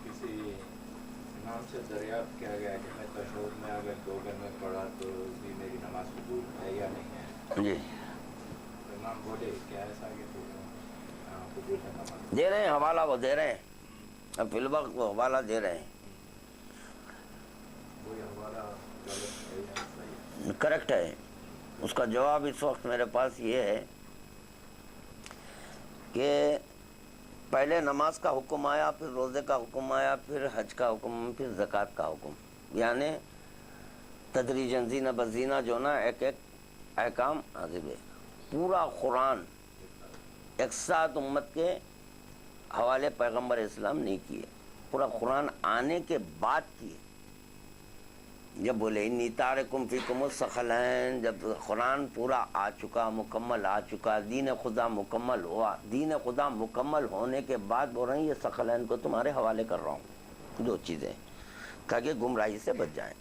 کسی امام سے دریافت کیا گیا کہ میں تشہد میں اگر دو گھر میں پڑھا تو بھی میری نماز قبول ہے یا نہیں ہے؟ جی امام بولے کیا ایسا کہ قبول ہے نماز؟ دے رہے ہیں حوالہ، وہ دے رہے ہیں، اب فی الوقت وہ حوالہ دے رہے ہیں. کوئی حوالہ غلط ہے یا صحیح ہے؟ کریکٹ ہے. اس کا جواب اس وقت میرے پاس یہ ہے کہ پہلے نماز کا حکم آیا، پھر روزے کا حکم آیا، پھر حج کا حکم، پھر زکوٰۃ کا حکم. یعنی تدریجاً زینہ بزینہ جو نا ایک ایک احکام حاضر ہے. پورا قرآن ایک ساتھ امت کے حوالے پیغمبر اسلام نہیں کیے. پورا قرآن آنے کے بعد کی ہے. جب بولے انی تارکم فیکم الثقلین، جب قرآن پورا آ چکا، مکمل آ چکا، دین خدا مکمل ہوا، دین خدا مکمل ہونے کے بعد بول رہے ہیں یہ ثقلین کو تمہارے حوالے کر رہا ہوں، دو چیزیں، تاکہ گمراہی سے بچ جائیں.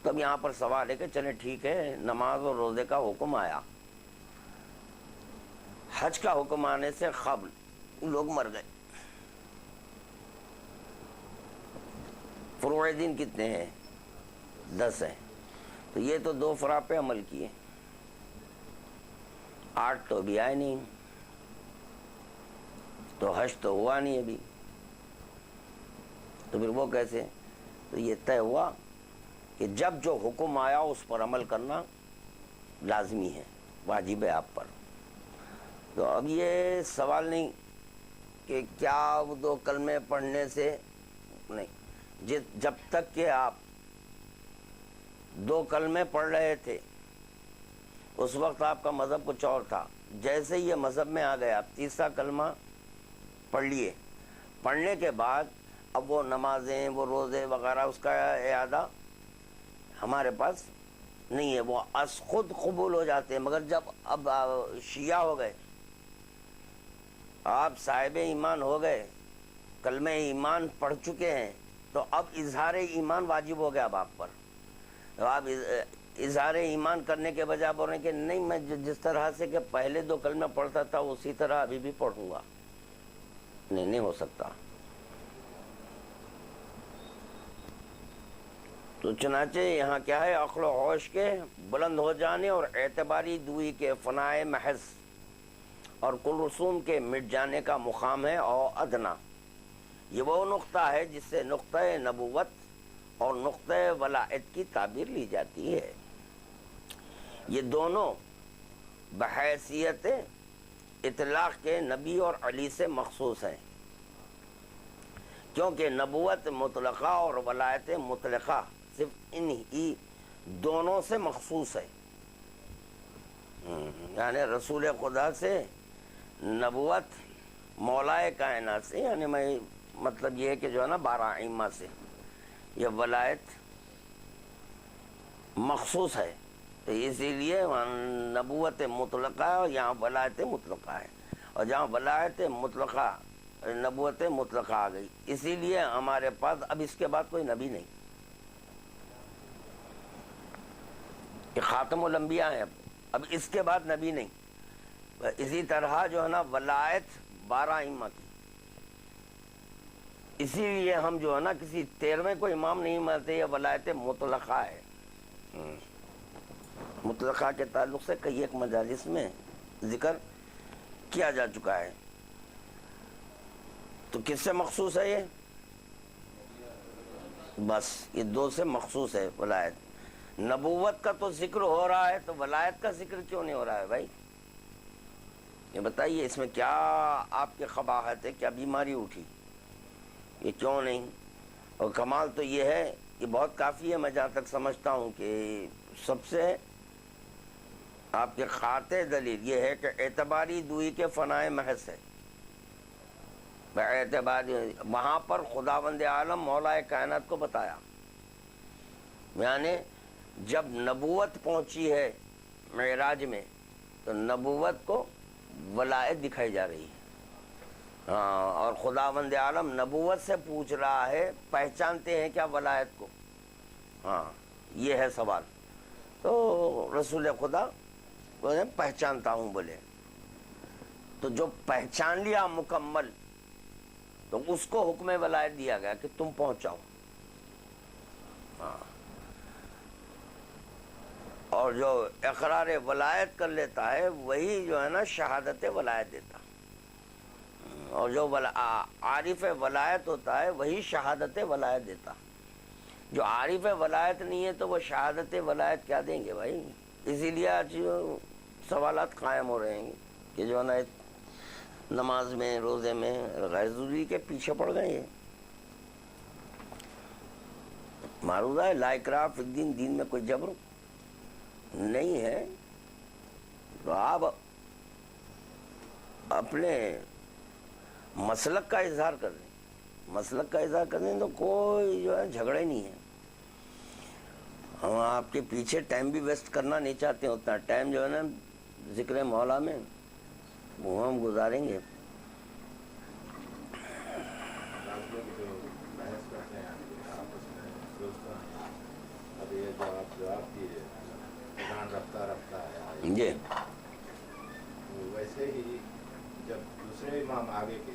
تو اب یہاں پر سوال ہے کہ چلیں ٹھیک ہے، نماز اور روزے کا حکم آیا، حج کا حکم آنے سے قبل لوگ مر گئے. فروع دین کتنے ہیں؟ 10 ہیں. تو یہ تو 2 فروع پہ عمل کیے، 8 تو بھی آئے نہیں، تو حج تو ہوا نہیں ابھی، تو پھر وہ کیسے؟ تو یہ طے ہوا کہ جب جو حکم آیا اس پر عمل کرنا لازمی ہے، واجب ہے آپ پر. تو اب یہ سوال نہیں کہ کیا وہ 2 کلمے پڑھنے سے نہیں، جب تک کہ آپ 2 کلمے پڑھ رہے تھے اس وقت آپ کا مذہب کچھ اور تھا. جیسے یہ مذہب میں آ گئے، آپ تیسرا کلمہ پڑھ لیے، پڑھنے کے بعد اب وہ نمازیں، وہ روزے وغیرہ اس کا اعادہ ہمارے پاس نہیں ہے، وہ از خود قبول ہو جاتے ہیں. مگر جب اب شیعہ ہو گئے، آپ صاحب ایمان ہو گئے، کلمہ ایمان پڑھ چکے ہیں، تو اب اظہار ایمان واجب ہو گیا اب آپ پر. آپ اظہار ایمان کرنے کے بجائے بول رہے ہیں کہ نہیں، میں جس طرح سے کہ پہلے 2 کلمہ پڑھتا تھا اسی طرح ابھی بھی پڑھوں گا. نہیں ہو سکتا. تو چنانچہ یہاں کیا ہے، عقل و ہوش کے بلند ہو جانے اور اعتباری دوئی کے فنائے محض اور کل رسوم کے مٹ جانے کا مقام ہے اور ادنا. یہ وہ نقطہ ہے جس سے نقطہ نبوت اور نقطہ ولایت کی تعبیر لی جاتی ہے. یہ دونوں بحیثیت اطلاق کے نبی اور علی سے مخصوص ہیں، کیونکہ نبوت مطلقہ اور ولایت مطلقہ صرف انہی دونوں سے مخصوص ہے. یعنی رسول خدا سے، نبوت مولائے کائنات سے، یعنی میں مطلب یہ ہے کہ جو ہے نا 12 ائمہ سے، یہ ولایت مخصوص ہے. تو اسی لیے نبوت مطلقہ ہے اور یہاں ولایت مطلقہ ہے، اور جہاں ولایت مطلقہ نبوت مطلقہ آ گئی، اسی لیے ہمارے پاس اب اس کے بعد کوئی نبی نہیں، کہ خاتم الانبیاء ہیں اب اس کے بعد نبی نہیں. اسی طرح جو ہے نا ولایت 12 ائمہ کی، اسی لیے ہم جو ہے نا کسی 13ویں کو امام نہیں مانتے، یہ ولایت مطلقہ ہے. مطلقہ کے تعلق سے کئی ایک مجالس میں ذکر کیا جا چکا ہے. تو کس سے مخصوص ہے یہ؟ بس یہ 2 سے مخصوص ہے ولایت. نبوت کا تو ذکر ہو رہا ہے، تو ولایت کا ذکر کیوں نہیں ہو رہا ہے بھائی؟ یہ بتائیے، اس میں کیا آپ کے قباحت ہے، کیا بیماری اٹھی؟ یہ کیوں نہیں؟ اور کمال تو یہ ہے، یہ بہت کافی ہے. میں جہاں تک سمجھتا ہوں کہ سب سے آپ کے قاطع دلیل یہ ہے کہ اعتباری دوئی کے فنائے محض ہے. اعتباری وہاں پر خداوند عالم مولائے کائنات کو بتایا، یعنی جب نبوت پہنچی ہے معراج میں تو نبوت کو ولایت دکھائی جا رہی ہے. ہاں، اور خداوند عالم نبوت سے پوچھ رہا ہے پہچانتے ہیں کیا ولایت کو؟ ہاں، یہ ہے سوال. تو رسول خدا بولے پہچانتا ہوں، بولے تو جو پہچان لیا مکمل تو اس کو حکم ولایت دیا گیا کہ تم پہنچاؤ. ہاں، اور جو اقرار ولایت کر لیتا ہے وہی جو ہے نا شہادت ولایت دیتا، اور جو عارف ولایت ہوتا ہے وہی شہادت ولایت دیتا. جو عارف ولایت نہیں ہے تو وہ شہادت ولایت کیا دیں گے بھائی؟ اسی لیے آج سوالات قائم ہو رہے ہیں کہ جو ہے نا نماز میں، روزے میں غیر ضروری کے پیچھے پڑ گئے ہیں. معروضہ ہے لا اکراہ فی الدین، دین میں کوئی جبر نہیں ہے. تو آپ اپنے مسلک کا اظہار کر دیں، مسلک کا اظہار کریں تو کوئی جو ہے جھگڑے نہیں ہے. ہم آپ کے پیچھے ٹائم بھی ویسٹ کرنا نہیں چاہتے ہیں. اتنا ٹائم جو ہے نا ذکر مولا میں وہ ہم گزاریں گے. آپ لوگ جو بحث کرتے ہیں آپس میں دوستوں میں، اب یہ جواب دیے اذان رفتہ ہے جی ویسے ہی جب دوسرے امام آگے کے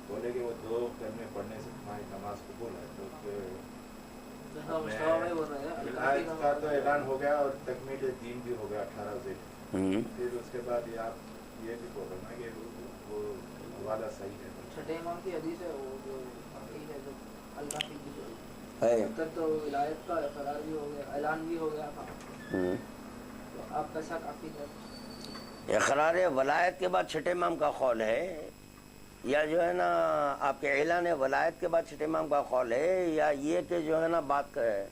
بولے کہ وہ 2 کلمے پڑھنے سے تمہاری نماز قبول ہے، تو پھر آج کا تو اعلان ہو گیا اور تکمیل دین بھی ہو گیا 18 سے. پھر اس کے بعد آپ یہ بھی بولو نا کہ وہ حوالہ صحیح ہے. چھٹے امام کی حدیث ہے وہ جو ہے جو اللہ کی ہے تو ولایت کا اقرار بھی ہو گیا، اعلان بھی ہو گیا تھا. تو آپ کا شک کافی ہے. اقرار ولایت کے بعد چھٹے امام کا قول ہے، یا جو ہے نا آپ کے اعلان ولایت کے بعد چھٹے امام کا قول ہے، یا یہ کہ جو ہے نا بات ہے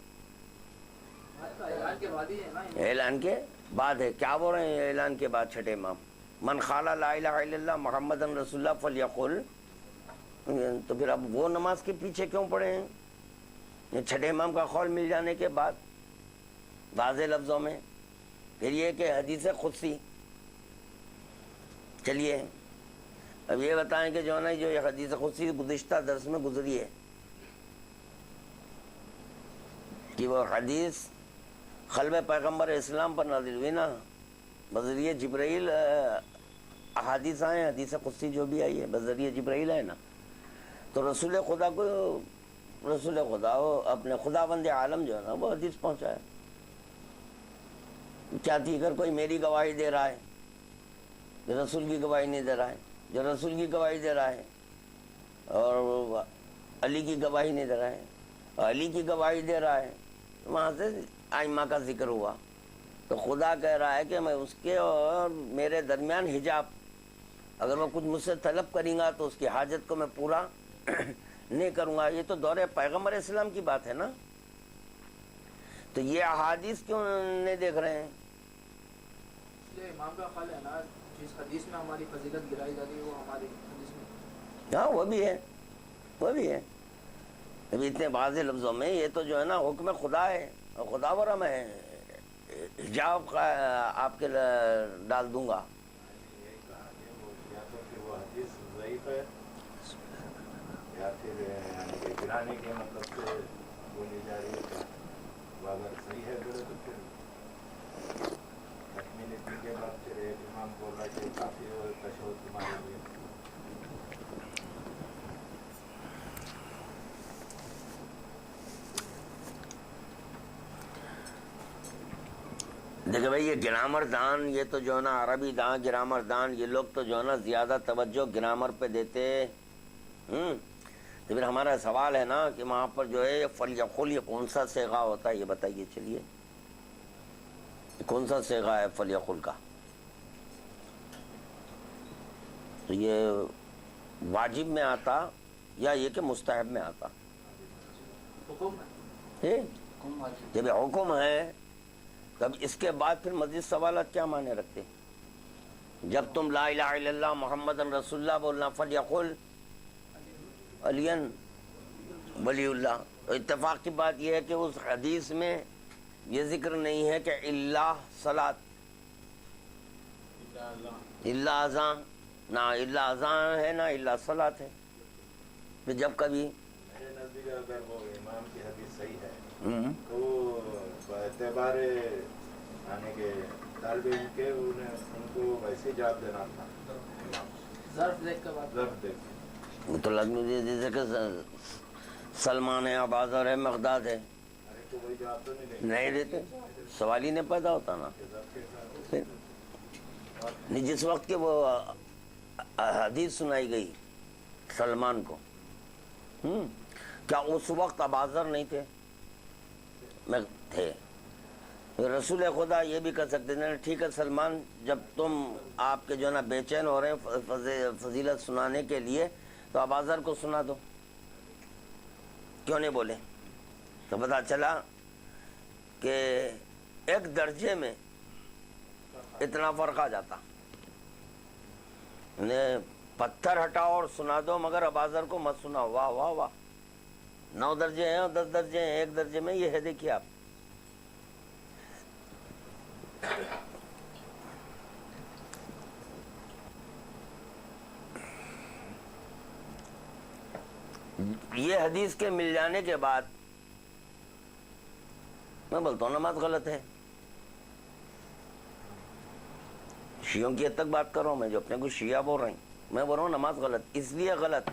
اعلان کے بعد ہی ہے نا. اعلان کے بعد ہے. کیا بول رہے ہیں اعلان کے بعد چھٹے امام؟ من قال لا الہ الا اللہ محمد رسول اللہ فلیقل. تو پھر اب وہ نماز کے پیچھے کیوں پڑے ہیں؟ یہ چھٹے امام کا قول مل جانے کے بعد واضح لفظوں میں. پھر یہ کہ حدیث قدسی. چلیے اب یہ بتائیں کہ جو ہے نا جو یہ حدیث قدسی گزشتہ درس میں گزری ہے کہ وہ حدیث قلب پیغمبر اسلام پر نازل ہوئی نا بذریعہ جبرائیل. احادیث آئے ہیں، حدیث قدسی جو بھی آئی ہے بذریعہ جبرائیل ہے نا. تو رسول خدا کو رسول خدا اپنے خداوند عالم جو ہے نا وہ حدیث پہنچایا. کیا تھی اگر کوئی میری گواہی دے رہا ہے جو رسول کی گواہی نہیں دے رہا ہے، جو رسول کی گواہی دے رہا ہے اور علی کی گواہی نہیں دے رہا ہے، علی کی گواہی دے رہا ہے، وہاں سے ائمہ کا ذکر ہوا. تو خدا کہہ رہا ہے کہ میں اس کے اور میرے درمیان حجاب، اگر وہ کچھ مجھ سے طلب کریں گا تو اس کی حاجت کو میں پورا نہیں کروں گا. یہ تو دور پیغمبر اسلام کی بات ہے نا. تو یہ احادیث کیوں نہیں دیکھ رہے ہیں؟ یہ امام کا خیال ہے نا جس حدیث میں ہماری فضیلت گرائی جاتی ہے وہ ہماری حدیث میں. ہاں وہ بھی ہے، وہ بھی ہے. ابھی اتنے واضح لفظوں میں یہ تو جو ہے نا حکم خدا ہے اور خدا ورا میں حجاب آپ کے ڈال دوں گا. یہی کہا کہ وہ یا تو پھر وہ حدیث ضعیف ہے یا پھر یعنی کہ گرانے کے مطلب سے بولی جا رہی ہے. وہ اگر صحیح ہے تو پھر تکمیل دین کے بعد پھر ایک امام بول رہا ہے کہ کافی تشہد تمہارے لیے. دیکھیں بھائی یہ گرامر دان، یہ تو جو ہے نا عربی دان گرامر دان، یہ لوگ تو جو ہے نا زیادہ توجہ گرامر پہ دیتے. تو پھر ہمارا سوال ہے نا کہ وہاں پر جو ہے فلیقل یہ کون سا صیغہ ہوتا ہے یہ بتائیے. چلیے کون سا صیغہ ہے فلیقل کا؟ تو یہ واجب میں آتا یا یہ کہ مستحب میں آتا؟ حکم ہے. جب حکم ہے تب اس کے بعد پھر مزید سوالات کیا معنی رکھتے؟ جب تم لا الہ الا اللہ محمد رسول اللہ بولنا فلیقل علی ولی اللہ. تو اتفاق کی بات یہ ہے کہ اس حدیث میں یہ ذکر نہیں ہے کہ اللہ صلاۃ اللہ اذان، نہ اللہ اذان ہے نہ اللہ صلاۃ ہے. تو جب کبھی میرے نزدیک اگر وہ امام کی حدیث صحیح ہے تو اعتبار یعنی کہ طالب علم کے ان کو ویسے جواب دینا تھا. ظرف دیکھ کے بعد ظرف دیکھ وہ تو لازمی جیسے کہ سلمان ہے، اباذر ہے، مقداد ہے، ارے تو وہی جواب تو نہیں دیتے. سوال ہی نہیں پیدا ہوتا نا. پھر نہیں جس وقت کہ وہ حدیث سنائی گئی سلمان کو، کیا اس وقت اباذر نہیں تھے؟ میں تھے. رسول خدا یہ بھی کر سکتے تھے ٹھیک ہے سلمان جب تم آپ کے جو نا بے چین ہو رہے ہیں فضیلت سنانے کے لیے تو اباذر کو سنا دو. کیوں نہیں بولے؟ تو پتا چلا کہ ایک درجے میں اتنا فرق آ جاتا. پتھر ہٹاؤ اور سنا دو مگر اباذر کو مت سناؤ. واہ واہ واہ. 9 درجے ہیں اور 10 درجے ہیں، 1 درجے میں یہ ہے. دیکھیے آپ، یہ حدیث کے مل جانے کے بعد میں بولتا ہوں نماز غلط ہے. شیعوں کی حد تک بات کر رہا ہوں میں، جو اپنے کو شیعہ بول رہے ہیں. میں بول رہا ہوں نماز غلط. اس لیے غلط،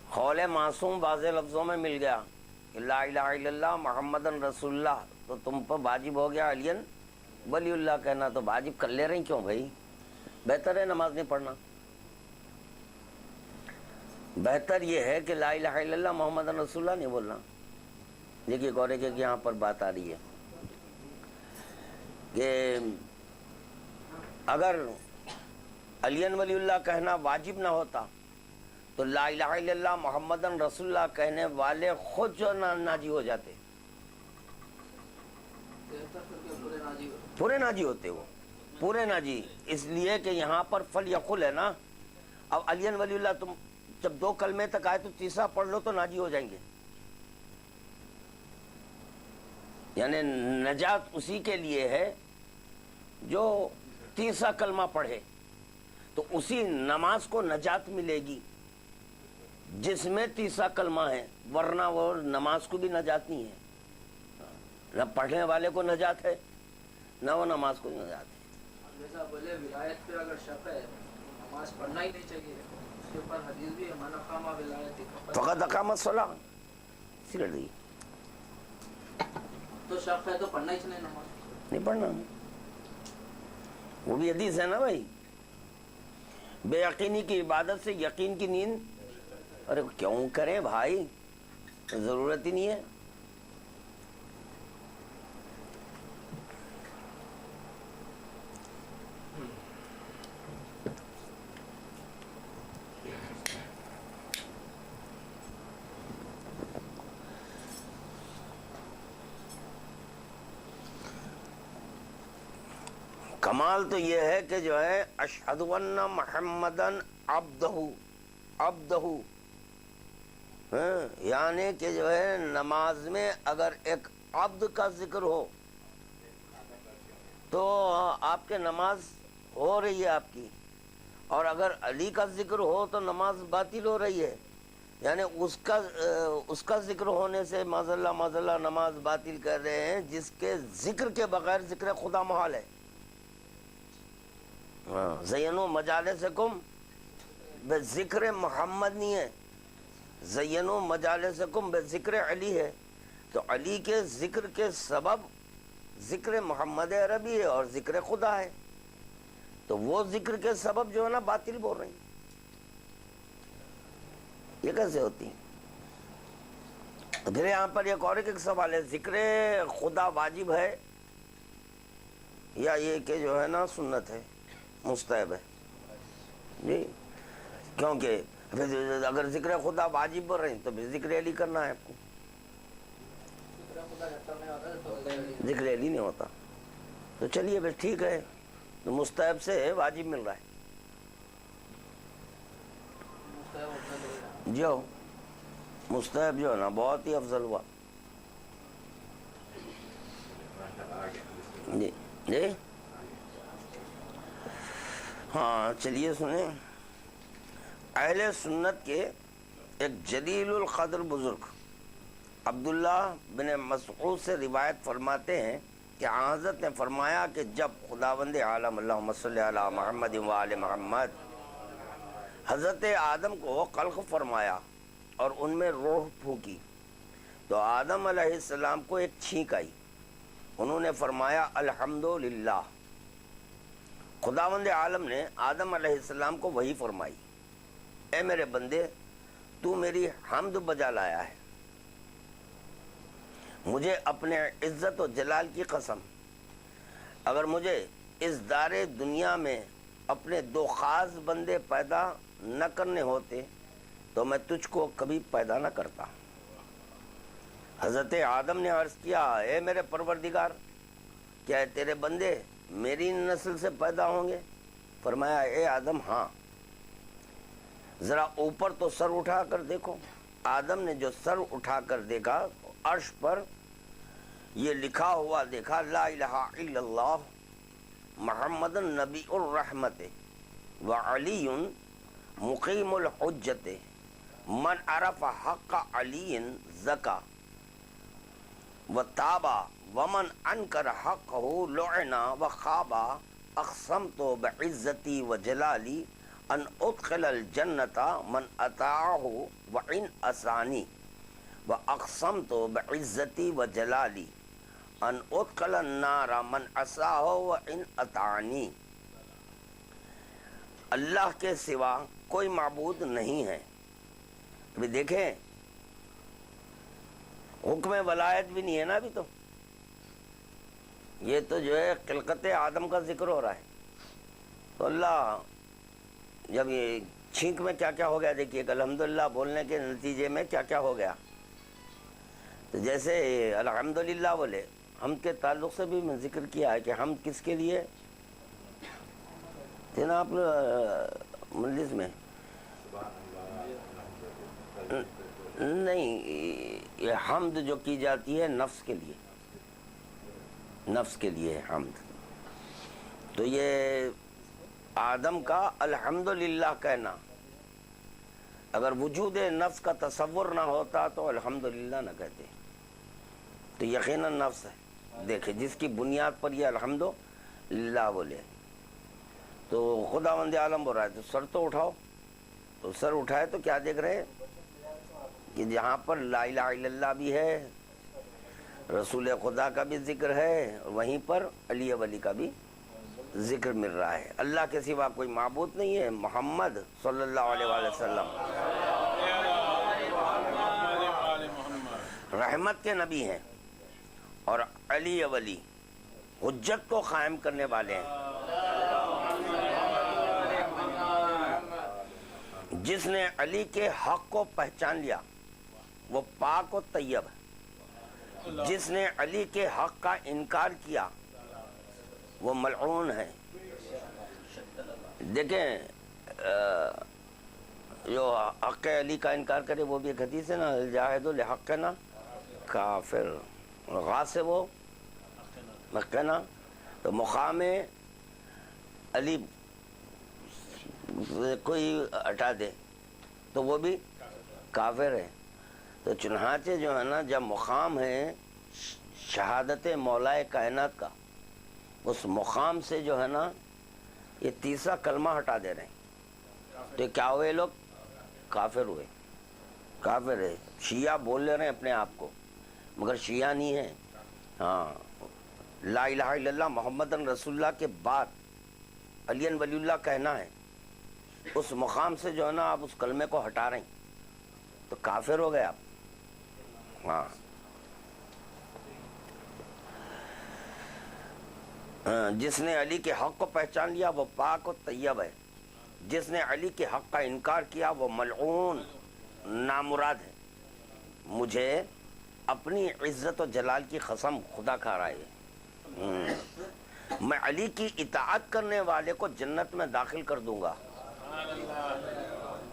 قول معصوم واضح لفظوں میں مل گیا کہ لا الہ الا اللہ محمد رسول اللہ، تو تم پر واجب ہو گیا علی ولی اللہ کہنا. تو واجب کر لے رہے ہیں کیوں بھائی؟ بہتر ہے نماز نہیں پڑھنا. بہتر یہ ہے کہ لا الہ الا اللہ محمد رسول اللہ نہیں بولنا. دیکھیے گورے کے یہاں پر بات آ رہی ہے کہ اگر علی ولی اللہ کہنا واجب نہ ہوتا تو لا الہ الا اللہ محمد رسول اللہ کہنے والے خود جو ناجی ہو جاتے، پورے ناجی ہوتے. وہ پورے ناجی اس لیے کہ یہاں پر فلیقل ہے نا. اب علی ولی اللہ تم جب 2 کلمے تک آئے تو تیسرا پڑھ لو تو ناجی ہو جائیں گے. یعنی نجات اسی کے لیے ہے جو تیسرا کلمہ پڑھے، تو اسی نماز کو نجات ملے گی جس میں تیسرا کلمہ ہے. ورنہ وہ نماز کو بھی نجات نہیں ہے. نہ پڑھنے والے کو نجات ہے، نہ وہ نماز کو نجات ہے. جیسا بولے ولایت پہ اگر شک ہے نماز پڑھنا ہی نہیں چاہیے. اس کے اوپر حدیث بھی ہے من اقام ولایت فقط اقام الصلاۃ سگڑ دی. تو شک ہے تو پڑھنا ہی چاہیے نماز. نہیں پڑھنا، وہ بھی حدیث ہے نا بھائی. بے یقینی کی عبادت سے یقین کی نیند. ارے کیوں کریں بھائی، ضرورت ہی نہیں ہے. کمال تو یہ ہے کہ جو ہے اشہد ان محمدن عبدہ، یعنی کہ جو ہے نماز میں اگر ایک عبد کا ذکر ہو تو آپ کے نماز ہو رہی ہے آپ کی، اور اگر علی کا ذکر ہو تو نماز باطل ہو رہی ہے. یعنی اس کا ذکر ہونے سے معاذ اللہ نماز باطل کر رہے ہیں، جس کے ذکر کے بغیر ذکر خدا محال ہے. زینو مجالسکم بذکر محمد نہیں ہے، زینو مجالسکم بذکر علی ہے. تو علی کے ذکر کے سبب ذکر محمد عربی ہے اور ذکر خدا ہے. تو وہ ذکر کے سبب جو ہے نا باطل بول رہے ہیں. یہ کیسے ہوتی؟ پھر یہاں پر ایک اور ایک سوال ہے، ذکر خدا واجب ہے یا یہ کہ جو ہے نا سنت ہے، مستحب ہے؟ جی، کیونکہ اگر ذکر خدا واجب بول رہے ہیں تو پھر ذکر علی کرنا ہے آپ کو. ذکر علی نہیں ہوتا تو چلیے پھر ٹھیک ہے، تو مستحب سے واجب مل رہا ہے. جو مستحب جو ہے نا بہت ہی افضل ہوا. جی جی ہاں چلیے سنیں. اہل سنت کے ایک جلیل القدر بزرگ عبداللہ بن مسعود سے روایت فرماتے ہیں کہ حضرت نے فرمایا کہ جب خداوند عالم اللہم صلی علی محمد و آل محمد حضرت آدم کو خلق فرمایا اور ان میں روح پھونکی تو آدم علیہ السلام کو ایک چھینک آئی. انہوں نے فرمایا الحمدللہ. خداوند عالم نے آدم علیہ السلام کو وہی فرمائی، اے میرے بندے تو میری حمد بجا لایا ہے. مجھے اپنے عزت و جلال کی قسم، اگر مجھے اس دار دنیا میں اپنے 2 خاص بندے پیدا نہ کرنے ہوتے تو میں تجھ کو کبھی پیدا نہ کرتا. حضرت آدم نے عرض کیا، اے میرے پروردگار کیا تیرے بندے میری نسل سے پیدا ہوں گے؟ فرمایا، اے آدم ہاں ذرا اوپر تو سر اٹھا کر دیکھو. آدم نے جو سر اٹھا کر دیکھا عرش پر یہ لکھا ہوا دیکھا لا الہ الا اللہ محمد النبی الرحمت وعلی مقیم الحجت من عرف حق علی زکا وتابا ومن انکر حقہ لعنا وخابا اقسمت بعزتی وجلالی ان ادخل الجنت من اطاعہ وان اسانی واقسمت بعزتی وجلالی ان ادخل النار من عصاہ وان اطاعنی. اللہ کے سوا کوئی معبود نہیں ہے. ابھی دیکھیں حکم ولایت بھی نہیں ہے نا ابھی تو. یہ تو جو ہے خلقت آدم کا ذکر ہو رہا ہے. تو اللہ جب یہ چھینک میں کیا کیا ہو گیا دیکھیے کہ الحمدللہ بولنے کے نتیجے میں کیا کیا ہو گیا. تو جیسے الحمدللہ بولے ہم کے تعلق سے بھی میں ذکر کیا ہے کہ ہم کس کے لیے تھے نا آپ مجلس میں. نہیں یہ حمد جو کی جاتی ہے نفس کے لیے, نفس کے لیے حمد. تو یہ آدم کا الحمدللہ کہنا, اگر وجود نفس کا تصور نہ ہوتا تو الحمدللہ نہ کہتے. تو یقیناً نفس ہے. دیکھیں جس کی بنیاد پر یہ الحمدللہ بولے تو خداوند عالم بول رہا ہے تو سر تو اٹھاؤ. تو سر اٹھائے تو کیا دیکھ رہے ہیں کہ جہاں پر لا الہ الا اللہ بھی ہے, رسول خدا کا بھی ذکر ہے, وہیں پر علی ولی کا بھی ذکر مل رہا ہے. اللہ کے سوا کوئی معبود نہیں ہے. محمد صلی اللہ علیہ وآلہ وسلم رحمت کے نبی ہیں اور علی ولی حجت کو قائم کرنے والے ہیں. جس نے علی کے حق کو پہچان لیا وہ پاک و طیب ہے. جس نے علی کے حق کا انکار کیا وہ ملعون ہے. دیکھیں جو حق علی کا انکار کرے وہ بھی ایک حدیث ہے نا, الجاہد لحقنا کافر, غاصب و حقنا. تو مقام علی کوئی ہٹا دے تو وہ بھی کافر ہے. تو چنانچہ جو ہے نا جب مقام ہے شہادت مولا کائنات کا, اس مقام سے جو ہے نا یہ تیسرا کلمہ ہٹا دے رہے ہیں تو کیا ہوئے لوگ کافر ہوئے. کافر ہے. شیعہ بول لے رہے ہیں اپنے آپ کو مگر شیعہ نہیں ہے. ہاں لا الہ الا اللہ محمد رسول اللہ کے بعد علی ولی اللہ کہنا ہے, اس مقام سے جو ہے نا آپ اس کلمے کو ہٹا رہے ہیں تو کافر ہو گئے آپ. ہاں جس نے علی کے حق کو پہچان لیا وہ پاک و طیب ہے. جس نے علی کے حق کا انکار کیا وہ ملعون نامراد ہے. مجھے اپنی عزت و جلال کی قسم خدا کھا رہا ہے میں علی کی اطاعت کرنے والے کو جنت میں داخل کر دوں گا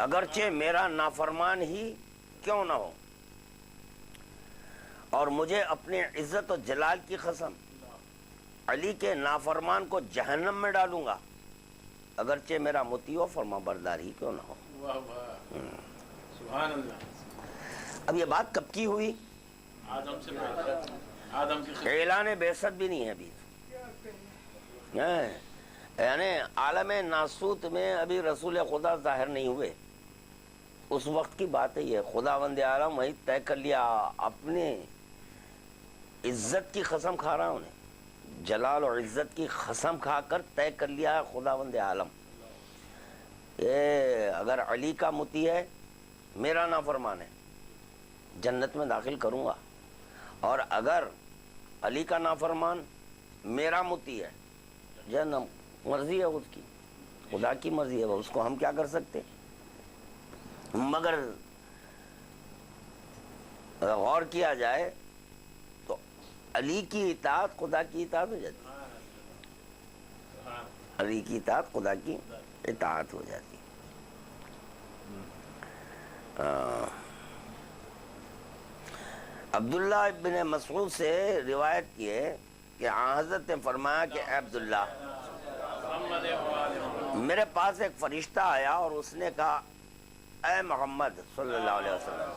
اگرچہ میرا نافرمان ہی کیوں نہ ہو. اور مجھے اپنی عزت و جلال کی قسم علی کے نافرمان کو جہنم میں ڈالوں گا اگرچہ میرا مطیع و فرما بردار ہی کیوں نہ ہو. سبحان اللہ. اب یہ بات کب کی ہوئی؟ آدم کی اعلان بعثت بھی نہیں ہے ابھی, یعنی عالم ناسوت میں ابھی رسول خدا ظاہر نہیں ہوئے. اس وقت کی بات ہے یہ. خداوند عالم وہی طے کر لیا, اپنے عزت کی قسم کھا رہا انہیں, جلال اور عزت کی قسم کھا کر طے کر لیا خداوند عالم اگر علی کا مطیع ہے میرا نافرمان ہے جنت میں داخل کروں گا, اور اگر علی کا نافرمان میرا مطیع ہے جہنم. مرضی ہے اس کی, خدا کی مرضی ہے, اس کو ہم کیا کر سکتے. مگر غور کیا جائے تو علی کی اطاعت خدا کی اطاعت ہو جاتی ہے. علی کی اطاعت خدا کی اطاعت ہو جاتی ہے. عبداللہ ابن مسعود سے روایت کی ہے کہ حضرت نے فرمایا کہ اے عبداللہ، میرے پاس ایک فرشتہ آیا اور اس نے کہا اے محمد صلی اللہ علیہ وسلم،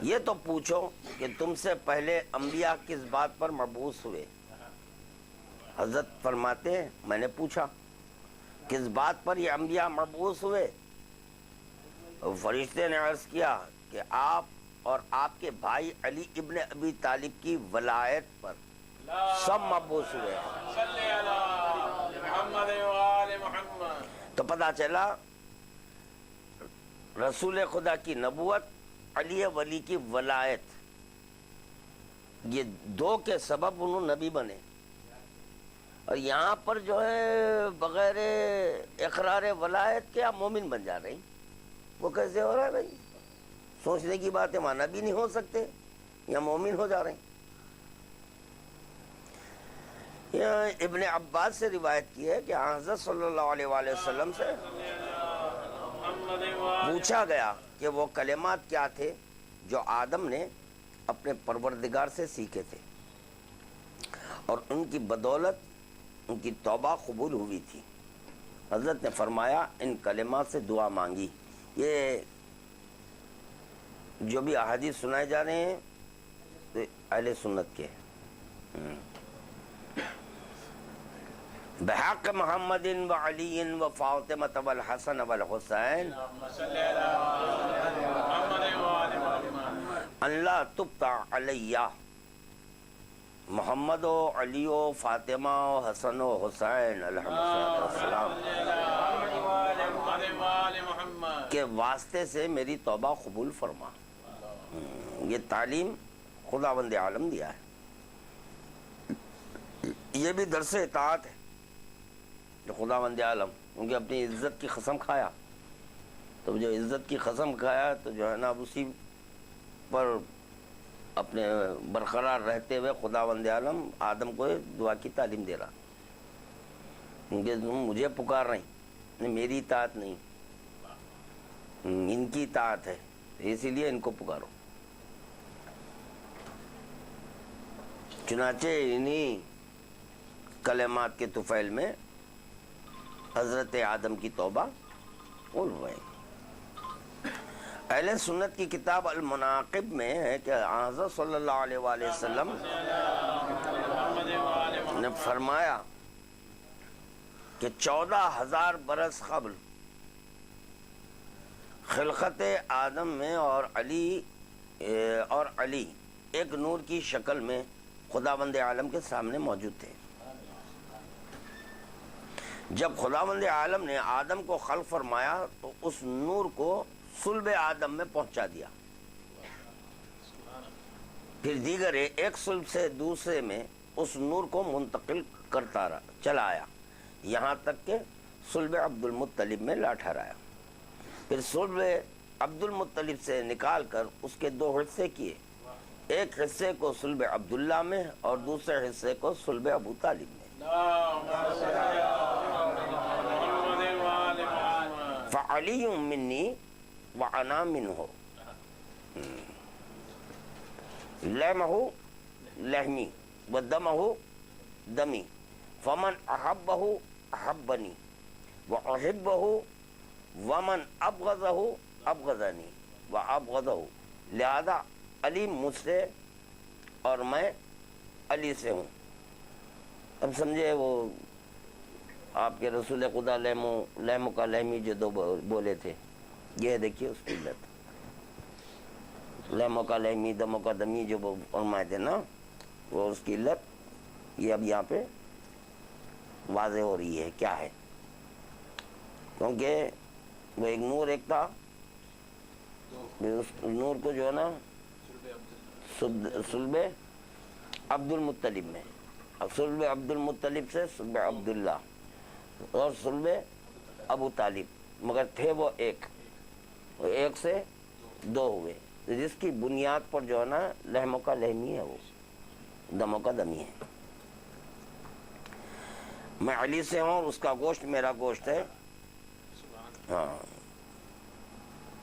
یہ تو پوچھو کہ تم سے پہلے انبیاء کس بات پر مبعوث ہوئے؟ حضرت فرماتے ہیں میں نے پوچھا کس بات پر یہ انبیاء مبعوث ہوئے؟ فرشتے نے عرض کیا کہ آپ اور آپ کے بھائی علی ابن ابی طالب کی ولایت پر سب مبعوث ہوئے ہیں۔ تو پتہ چلا رسول خدا کی نبوت، علی ولی کی ولایت، یہ دو کے سبب انہوں نبی بنے۔ اور یہاں پر جو ہے بغیر اقرار ولایت کے آپ مومن بن جا رہے ہیں، وہ کیسے ہو رہا ہے بھائی؟ سوچنے کی بات ہے، وہاں نبی نہیں ہو سکتے یا مومن ہو جا رہے ہیں۔ یہاں ابن عباس سے روایت کی ہے کہ حضرت صلی اللہ علیہ وآلہ وسلم سے پوچھا گیا کہ وہ کلمات کیا تھے جو آدم نے اپنے پروردگار سے سیکھے تھے اور ان کی بدولت ان کی توبہ قبول ہوئی تھی۔ حضرت نے فرمایا ان کلمات سے دعا مانگی۔ یہ جو بھی احادیث سنائے جا رہے ہیں تو اہل سنت کے بحق محمد و علی و فاطمہ والحسن والحسین ان لا تبتع علیہ، محمد و علی و فاطمہ و حسن و حسین علیہ السلام کے واسطے سے میری توبہ قبول فرما۔ یہ تعلیم خداوند عالم دیا ہے۔ یہ بھی درس اطاعت ہے کہ خداوند عالم کیونکہ اپنی عزت کی قسم کھایا، تو جو عزت کی قسم کھایا تو جو ہے نا اسی پر اپنے برقرار رہتے ہوئے خداوند عالم آدم کو دعا کی تعلیم دے رہا، کیونکہ تم مجھے پکار رہے ہیں، میری اطاعت نہیں، ان کی اطاعت ہے، اسی لیے ان کو پکارو۔ چنانچہ انہی کلمات کے طفیل میں حضرت آدم کی توبہ قبول ہوئی۔ اہل سنت کی کتاب المناقب میں ہے کہ حضرت صلی اللہ علیہ وآلہ وسلم نے فرمایا کہ 14,000 برس قبل خلقت آدم میں اور علی ایک نور کی شکل میں خداوند عالم کے سامنے موجود تھے۔ جب خداوند عالم نے آدم کو خلق فرمایا تو اس نور کو صلب آدم میں پہنچا دیا، پھر دیگر ایک صلب سے دوسرے میں اس نور کو منتقل کرتا چلا آیا، یہاں تک کہ صلب عبد المطلب میں لا ٹھہرایا۔ پھر صلب عبد المطلب سے نکال کر اس کے 2 حصے کیے، ایک حصے کو صلب عبداللہ میں اور دوسرے حصے کو صلب ابو طالب میں۔ فعلی منی وَأَنَا مِنْهُ لَحْمَهُ لَحْمِي وَدَمَهُ دَمِي فَمَنْ أَحَبَّهُ أَحَبَّنِي وَأُحِبَّهُ وَمَنْ أَبْغَضَهُ أَبْغَضَنِي وَأَبْغَضَهُ، لہذا علی مجھ سے اور میں علی سے ہوں۔ اب سمجھے وہ آپ کے رسول خدا لحم کا لحمی جو 2 بولے تھے، یہ دیکھیے اس کی علت، لحم کا لحمی دموں کا دمی جو فرمائے تھے نا، وہ اس کی علت یہ اب یہاں پہ واضح ہو رہی ہے کیا ہے، کیونکہ وہ ایک نور ایک تھا، اس نور کو جو ہے نا صلب عبد المطلب میں، صلب عبد المطلب سے صلب عبداللہ اور صلب ابو طالب، مگر تھے وہ ایک سے 2 ہوئے، جس کی بنیاد پر جو ہے نا لحموں کا لحمی ہے، وہ دموں کا دمی ہے۔ میں علی سے ہوں، اس کا گوشت میرا گوشت ہے، ہاں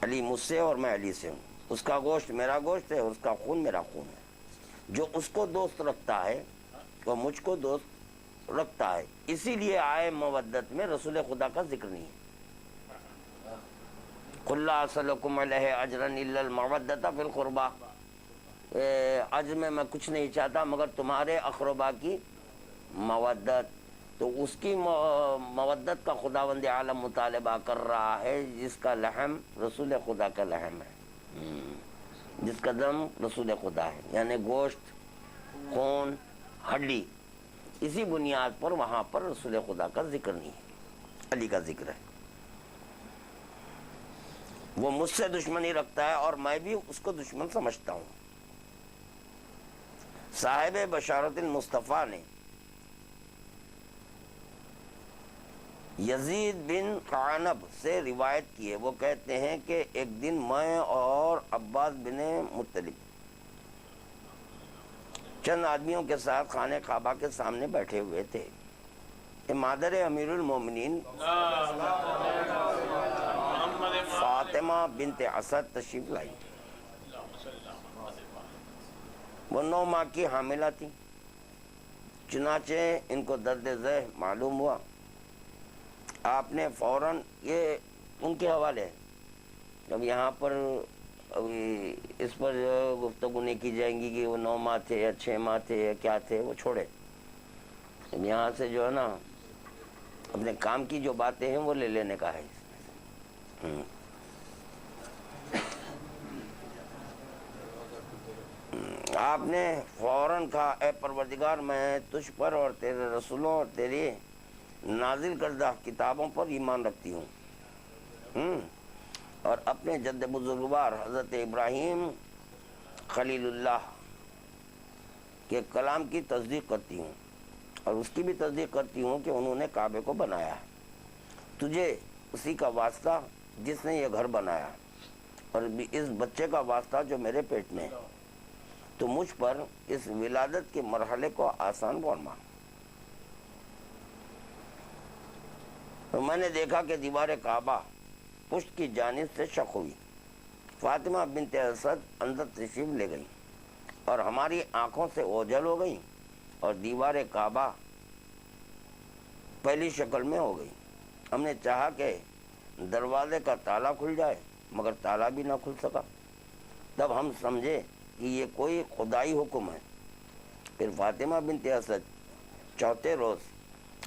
علی مجھ سے اور میں علی سے ہوں، اس کا گوشت میرا گوشت ہے، اس کا خون میرا خون ہے. جو اس کو دوست رکھتا ہے وہ مجھ کو دوست رکھتا ہے. اسی لیے آئے مودت میں رسول خدا کا ذکر نہیں ہے. قُلْ لَا أَسْأَلُكُمْ عَلَيْهِ أَجْرًا إِلَّا الْمَوَدَّةَ فِي الْقُرْبَى. اجر میں کچھ نہیں چاہتا مگر تمہارے اقربا کی مودت. تو اس کی مودت کا خداوند عالم مطالبہ کر رہا ہے جس کا لحم رسول خدا کا لحم ہے، جس کا دم رسول خدا ہے، یعنی گوشت، خون، ہڈی. اسی بنیاد پر وہاں پر رسول خدا کا ذکر نہیں ہے، علی کا ذکر ہے. وہ مجھ سے دشمنی رکھتا ہے اور میں بھی اس کو دشمن سمجھتا ہوں. صاحب بشارت المصطفیٰ نے یزید بن قعنب سے روایت کی ہے. وہ کہتے ہیں کہ ایک دن میں اور عباس بن مطلب چند آدمیوں کے ساتھ خانہ کعبہ کے سامنے بیٹھے ہوئے تھے. مادر امیر المومنین فاطمہ بنت اسد تشریف لائی. وہ 9 ماہ کی حاملہ تھی. چنانچہ ان کو درد ذہ معلوم ہوا. آپ نے فوراً، یہ ان کے حوالے ہے، اب یہاں پر اس پر گفتگو نہیں کی جائیں گی کہ وہ 9 ماہ تھے یا 6 ماہ تھے یا کیا تھے، وہ چھوڑے. اب یہاں سے جو ہے نا اپنے کام کی جو باتیں ہیں وہ لے لینے کا ہے. آپ نے فوراً کہا اے پروردگار میں تجھ پر اور تیرے رسولوں اور تیری نازل کردہ کتابوں پر ایمان رکھتی ہوں اور اپنے جد بزرگوار حضرت ابراہیم خلیل اللہ کے کلام کی تصدیق کرتی ہوں اور اس کی بھی تصدیق کرتی ہوں کہ انہوں نے کعبے کو بنایا ہے. تجھے اسی کا واسطہ جس نے یہ گھر بنایا اور اس بچے کا واسطہ جو میرے پیٹ میں ہے، تو مجھ پر اس ولادت کے مرحلے کو آسان فرما. تو میں نے دیکھا کہ دیوار کعبہ پشت کی جانب سے شق ہوئی. فاطمہ بنت اسد اندر تشریف لے گئی اور ہماری آنکھوں سے اوجھل ہو گئی اور دیوار کعبہ پہلی شکل میں ہو گئی. ہم نے چاہا کہ دروازے کا تالا کھل جائے مگر تالا بھی نہ کھل سکا. تب ہم سمجھے کہ یہ کوئی خدائی حکم ہے. پھر فاطمہ بنت اسد چوتھے روز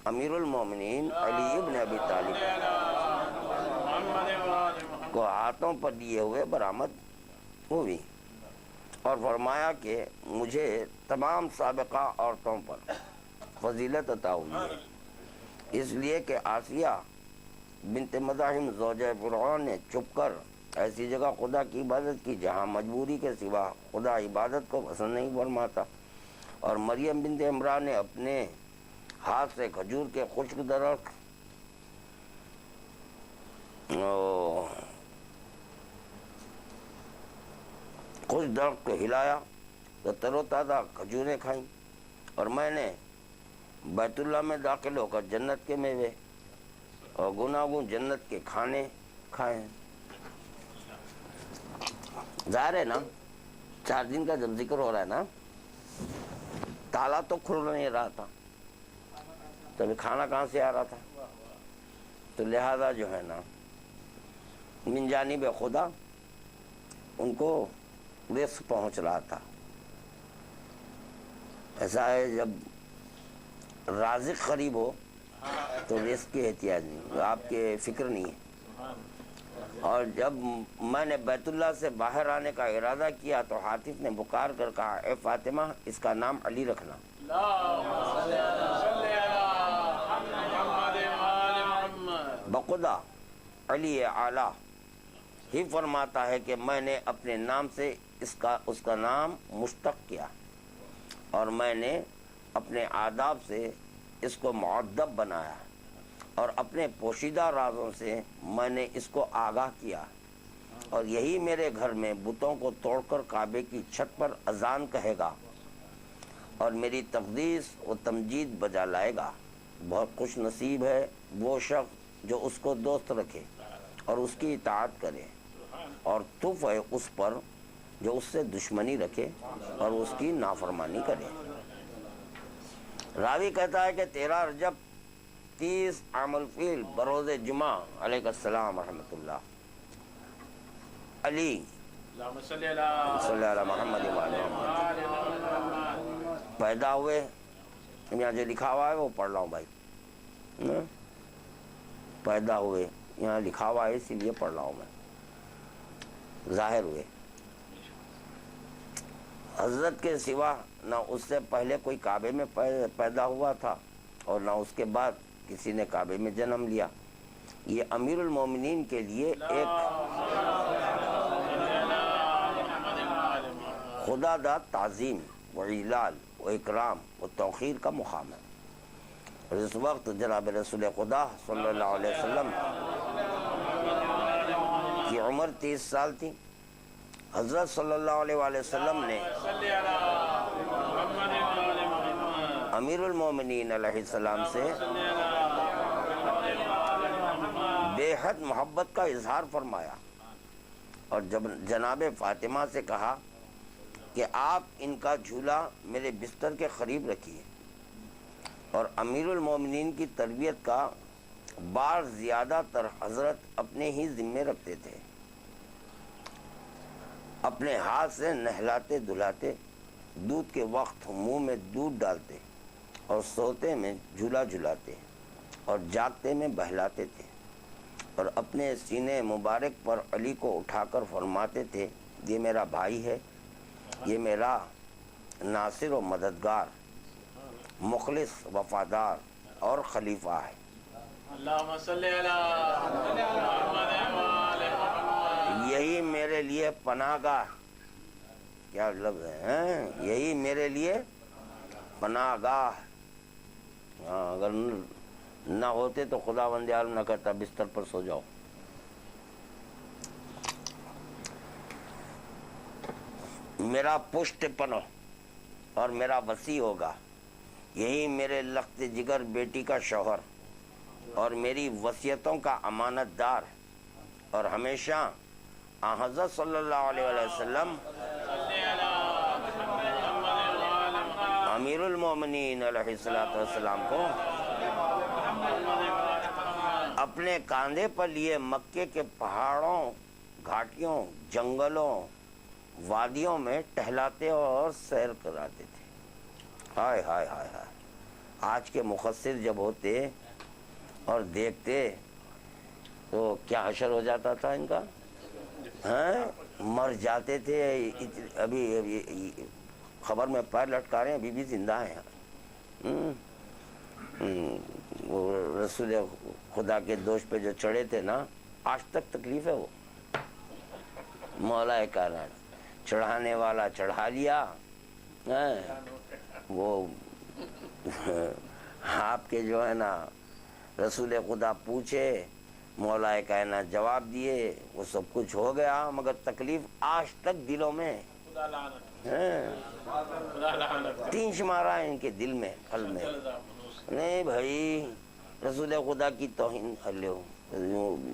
امیر المومنین علی ابن ابی طالب کو ہاتھوں پر دیے ہوئے برآمد ہوئی اور فرمایا کہ مجھے تمام سابقہ عورتوں پر فضیلت عطا ہوئی ہے، اس لیے کہ آسیہ بنت مزاحم زوجہ فرعون نے چھپ کر ایسی جگہ خدا کی عبادت کی جہاں مجبوری کے سوا خدا عبادت کو پسند نہیں فرماتا. اور مریم بنت عمران نے اپنے ہاتھ سے کھجور کے خشک درخت کو ہلایا تو تر و تازہ کھجوریں کھائیں اور میں نے بیت اللہ میں داخل ہو کر جنت کے میوے اور گناگوں جنت کے کھانے کھائے. ظاہر ہے نا 4 دن کا جب ذکر ہو رہا ہے نا، تالا تو کھل نہیں رہا تھا، تبھی کھانا کہاں سے آ رہا تھا. تو لہذا جو ہے نا من جانب خدا ان کو رزق پہنچ رہا تھا. ایسا ہے جب رازق قریب ہو تو رزق کی احتیاج نہیں، آپ کے فکر نہیں ہے. اور جب میں نے بیت اللہ سے باہر آنے کا ارادہ کیا تو حاطف نے پکار کر کہا اے فاطمہ اس کا نام علی رکھنا. بخدا علی اعلیٰ ہی فرماتا ہے کہ میں نے اپنے نام سے اس کا نام مشتق کیا اور میں نے اپنے آداب سے اس کو معدب بنایا اور اپنے پوشیدہ رازوں سے میں نے اس کو آگاہ کیا. اور یہی میرے گھر میں بتوں کو توڑ کر کعبے کی چھت پر اذان کہے گا اور میری تقدیس و تمجید بجا لائے گا. بہت خوش نصیب ہے وہ شخص جو اس کو دوست رکھے اور اس کی اطاعت کرے اور تف ہے اس پر جو اس سے دشمنی رکھے اور اس کی نافرمانی کرے۔ راوی کہتا ہے کہ 13 رجب 30 عام الفیل بروز جمعہ علیہ السلام رحمۃ اللہ علی صلی اللہ محمد پیدا ہوئے۔ یہاں جو لکھا ہوا ہے وہ پڑھ رہا ہوں بھائی، پیدا ہوئے یہاں لکھا ہوا ہے اسی لیے پڑھ رہا ہوں میں، ظاہر ہوئے۔ حضرت کے سوا نہ اس سے پہلے کوئی کعبے میں پیدا ہوا تھا اور نہ اس کے بعد کسی نے کعبے میں جنم لیا۔ یہ امیر المومنین کے لیے ایک خدا داد تعظیم و اجلال و اکرام و توقیر کا مقام ہے۔ اور اس وقت جناب رسول خدا صلی اللہ علیہ وسلم کی عمر 30 سال تھی۔ حضرت صلی اللہ علیہ وآلہ وسلم نے امیر المومنین علیہ السلام سے بے حد محبت کا اظہار فرمایا اور جب جناب فاطمہ سے کہا کہ آپ ان کا جھولا میرے بستر کے قریب رکھیے، اور امیر المومنین کی تربیت کا بار زیادہ تر حضرت اپنے ہی ذمے رکھتے تھے، اپنے ہاتھ سے نہلاتے دھلاتے، دودھ کے وقت منہ میں دودھ ڈالتے اور سوتے میں جھولا جھلاتے اور جاگتے میں بہلاتے تھے، اور اپنے سینے مبارک پر علی کو اٹھا کر فرماتے تھے یہ میرا بھائی ہے، یہ میرا ناصر و مددگار، مخلص، وفادار اور خلیفہ ہے۔ اللہم صلی علی یہی میرے لیے پناہ گاہ، کیا لفظ ہے، یہی میرے لیے پناہ گاہ۔ اگر نہ ہوتے تو خداوند عالم نہ کہتا بستر پر سو جاؤ۔ میرا پشت پنو اور میرا وسیع ہوگا، یہی میرے لخت جگر بیٹی کا شوہر اور میری وصیتوں کا امانت دار، اور ہمیشہ حضرت صلی اللہ علیہ وسلم امیر المومنین علیہ السلام کو اپنے کاندھے پر لیے مکے کے پہاڑوں، گھاٹیوں، جنگلوں، وادیوں میں ٹہلاتے اور سیر کراتے تھے۔ ہائے ہائے ہائے ہائے، آج کے مفسر جب ہوتے اور دیکھتے تو کیا حشر ہو جاتا تھا ان کا، مر جاتے تھے۔ ابھی خبر میں پیر لٹکا رہے ہیں، ابھی بھی زندہ ہیں۔ وہ رسول خدا کے دوش پہ جو چڑھے تھے نا، آج تک تکلیف ہے وہ۔ مولا کائنات چڑھانے والا چڑھا لیا، وہ آپ کے جو ہے نا رسول خدا پوچھے، مولا کائنات جواب دیے، وہ سب کچھ ہو گیا، مگر تکلیف آج تک دلوں میں تین شمارہ ہے ان کے دل میں، قلب میں۔ نہیں بھائی، رسول خدا کی توہین کر لو،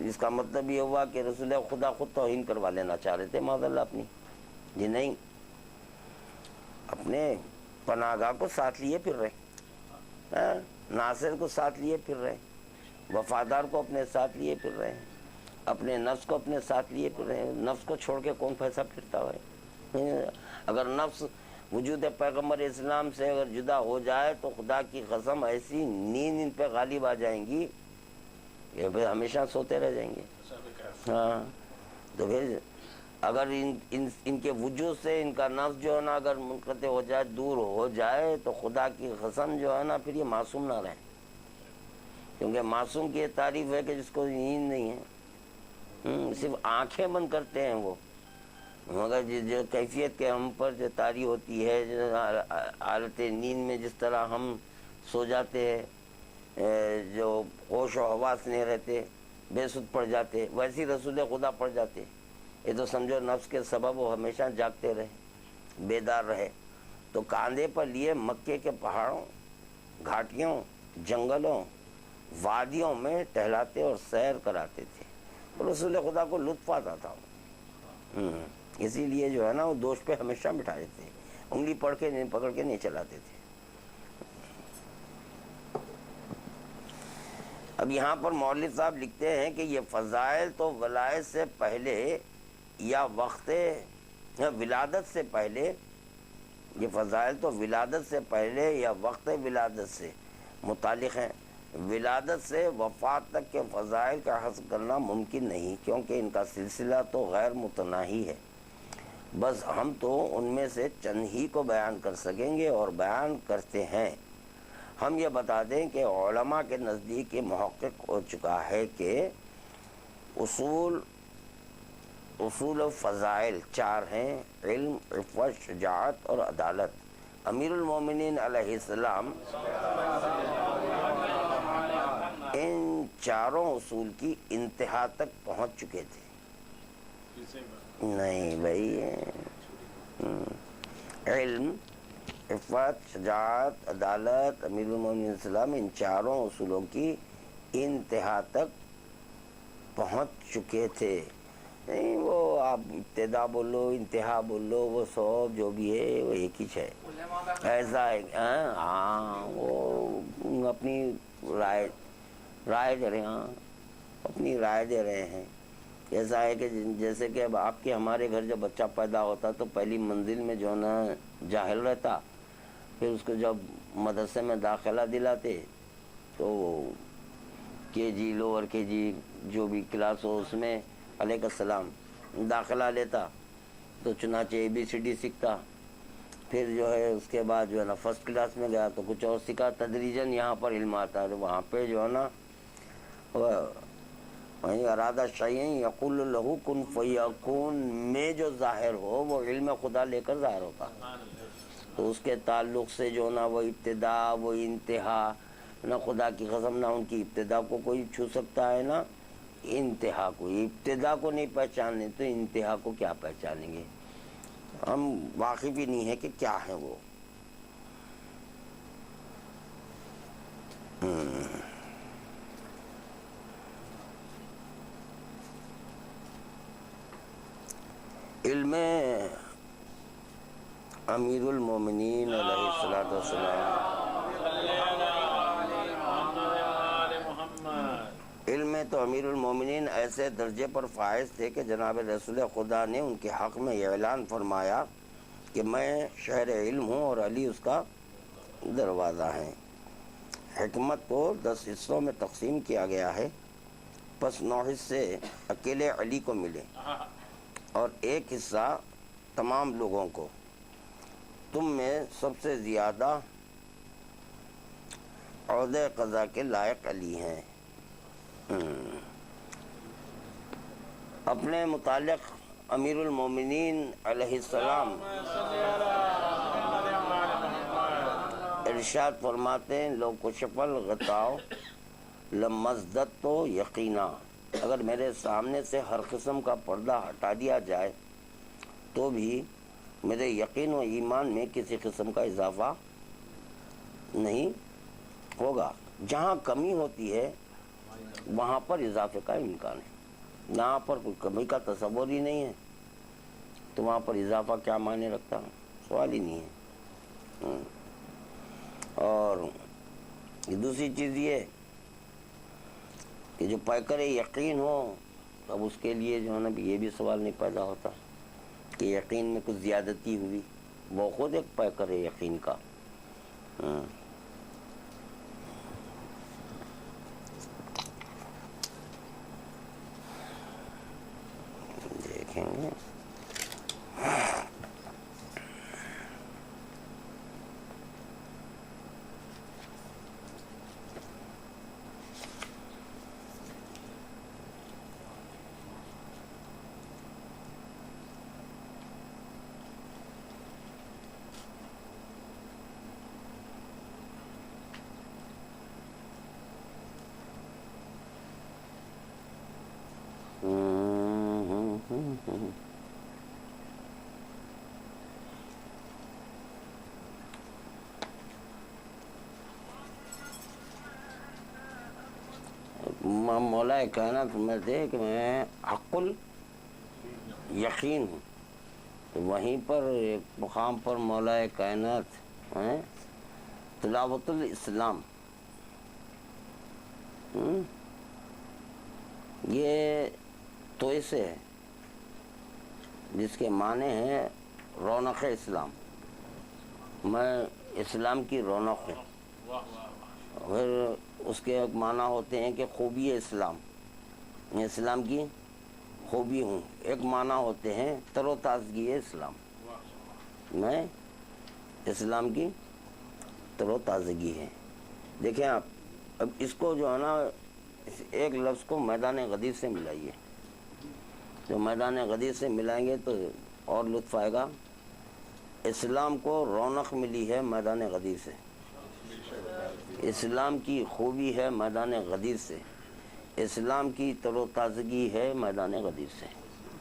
اس کا مطلب یہ ہوا کہ رسول خدا خود توہین کروا لینا چاہ رہے تھے معاذ اللہ اپنی، جی نہیں، اپنے پناہ گاہ کو ساتھ لیے پھر رہے، ناصر کو ساتھ لیے پھر رہے، وفادار کو اپنے ساتھ لیے پھر رہے ہیں، اپنے نفس کو اپنے ساتھ لیے پھر رہے ہیں۔ نفس کو چھوڑ کے کون پھیسا پھرتا ہے؟ اگر نفس وجود پیغمبر اسلام سے اگر جدا ہو جائے تو خدا کی قسم ایسی نیند ان پہ غالب آ جائیں گی، یہ پھر ہمیشہ سوتے رہ جائیں گے۔ ہاں، تو پھر اگر ان کے وجود سے ان کا نفس جو ہے نا اگر منقطع ہو جائے، دور ہو جائے، تو خدا کی قسم جو ہے نا پھر یہ معصوم نہ رہے، کیونکہ معصوم کی یہ تعریف ہے کہ جس کو نیند نہیں ہے، صرف آنکھیں بند کرتے ہیں وہ، مگر جو کیفیت کے ہم پر جو طاری ہوتی ہے، جو حالت نیند میں جس طرح ہم سو جاتے ہیں، جو ہوش و حواس نہیں رہتے، بے سود پڑ جاتے، ویسی رسول خدا پڑ جاتے۔ یہ تو سمجھو نفس کے سبب وہ ہمیشہ جاگتے رہے، بیدار رہے، تو کاندھے پر لیے مکے کے پہاڑوں، گھاٹیوں، جنگلوں، وادیوں میں ٹہلاتے اور سیر کراتے تھے، رسول خدا کو لطف آتا تھا، اسی لیے جو ہے نا وہ دوش پہ ہمیشہ بٹھا دیتے تھے، انگلی پکڑ کے نہیں چلاتے تھے۔ اب یہاں پر مولوی صاحب لکھتے ہیں کہ یہ فضائل تو ولایت سے پہلے یا وقت ولادت سے پہلے، یہ فضائل تو ولادت سے پہلے یا وقت ولادت سے متعلق ہیں۔ ولادت سے وفات تک کے فضائل کا حسب کرنا ممکن نہیں، کیونکہ ان کا سلسلہ تو غیر متناہی ہے۔ بس ہم تو ان میں سے چند ہی کو بیان کر سکیں گے اور بیان کرتے ہیں۔ ہم یہ بتا دیں کہ علماء کے نزدیک یہ محقق ہو چکا ہے کہ اصول فضائل 4 ہیں: علم، عفت، شجاعت اور عدالت۔ امیر المومنین علیہ السلام ان چاروں اصول کی انتہا تک پہنچ چکے تھے۔ نہیں بھائی، علم، عفت، شجاعت، عدالت، امیر المومنین علیہ السلام ان چاروں اصولوں کی انتہا تک پہنچ چکے تھے۔ نہیں وہ آپ ابتدا بولو، انتہا بولو، وہ سب جو بھی ہے وہ ایک ہی ہے۔ ایسا ہے، ہاں وہ اپنی رائے دے رہے ہیں، اپنی رائے دے رہے ہیں۔ ایسا ہے کہ جیسے کہ اب آپ کے ہمارے گھر جب بچہ پیدا ہوتا تو پہلی منزل میں جو نا جاہل رہتا، پھر اس کو جب مدرسے میں داخلہ دلاتے تو کے جی، لوور کے جی جو بھی کلاس ہو اس میں علیہ السلام داخلہ لیتا تو چنانچہ ABCD سیکھتا، پھر جو ہے اس کے بعد جو ہے نا فرسٹ کلاس میں گیا تو کچھ اور سیکھا، تدریجاً یہاں پر علم آتا ہے۔ وہاں پہ جو ہے نا وہیں ارادہ شیئن یقول لہو کن فیکون میں جو ظاہر ہو وہ علم خدا لے کر ظاہر ہوتا، تو اس کے تعلق سے جو نا وہ ابتدا، وہ انتہا، نہ خدا کی قسم نہ ان کی ابتدا کو کوئی چھو سکتا ہے نہ انتہا کو۔ ابتدا کو نہیں پہچانے تو انتہا کو کیا پہچانیں گے؟ ہم واقف ہی نہیں ہے کہ کیا ہے وہ۔ علم امیر المومنین علیہ السلام، علم تو امیر المومنین ایسے درجے پر فائز تھے کہ جناب رسول خدا نے ان کے حق میں یہ اعلان فرمایا کہ میں شہر علم ہوں اور علی اس کا دروازہ ہے۔ حکمت کو 10 حصوں میں تقسیم کیا گیا ہے، پس 9 حصے اکیلے علی کو ملے اور 1 حصہ تمام لوگوں کو۔ تم میں سب سے زیادہ عہدہ قضا کے لائق علی ہیں۔ اپنے متعلق امیر المومنین علیہ السلام ارشاد فرماتے ہیں لو کشف الغطاء لمزددت یقینا، اگر میرے سامنے سے ہر قسم کا پردہ ہٹا دیا جائے تو بھی میرے یقین و ایمان میں کسی قسم کا اضافہ نہیں ہوگا۔ جہاں کمی ہوتی ہے وہاں پر اضافے کا امکان ہے، یہاں پر کوئی کمی کا تصور ہی نہیں ہے تو وہاں پر اضافہ کیا معنی رکھتا ہے؟ سوال ہی نہیں ہے۔ اور دوسری چیز یہ کہ جو پیکر یقین ہو اب اس کے لیے جو ہے نا یہ بھی سوال نہیں پیدا ہوتا کہ یقین میں کچھ زیادتی ہوئی، وہ خود ایک پیکر یقین کا۔ دیکھیں گے مولا کائنات فرماتے ہیں کہ میں حق الیقین ہوں. وہیں پر ایک مقام پر مولا کائنات تلاوت الاسلام، یہ تو اسے ہے جس کے معنی ہے رونق اسلام. میں اسلام کی رونق ہوں. پھر اس کے ایک معنی ہوتے ہیں کہ خوبی اسلام، میں اسلام کی خوبی ہوں. ایک معنی ہوتے ہیں تر و تازگی اسلام، میں اسلام کی تر و تازگی ہے. دیکھیں آپ اب اس کو جو ہے نا اس ایک لفظ کو میدان غدیر سے ملائیے. جو میدان غدیر سے ملائیں گے تو اور لطف آئے گا. اسلام کو رونق ملی ہے میدان غدیر سے، اسلام کی خوبی ہے میدان غدیر سے، اسلام کی تر و تازگی ہے میدان غدیر سے.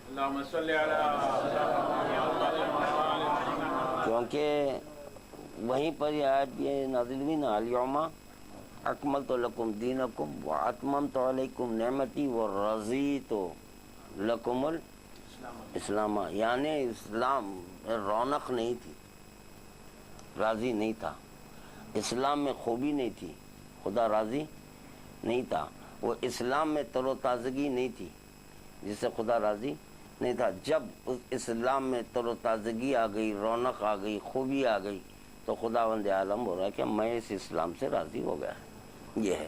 اللہم صلی علی کیونکہ وہیں پر یہ آیت یہ نازل ہوئی نا، الیوم اکملت لکم دینکم واتممت علیکم نعمتی ورضیت لکم الاسلام. یعنی اسلام میں رونق نہیں تھی، راضی نہیں تھا. اسلام میں خوبی نہیں تھی، خدا راضی نہیں تھا. وہ اسلام میں تر و تازگی نہیں تھی جس سے خدا راضی نہیں تھا. جب اس اسلام میں تر و تازگی آ گئی، رونق آ گئی، خوبی آ گئی تو خداوند عالم ہو رہا ہے کہ میں اس اسلام سے راضی ہو گیا. یہ ہے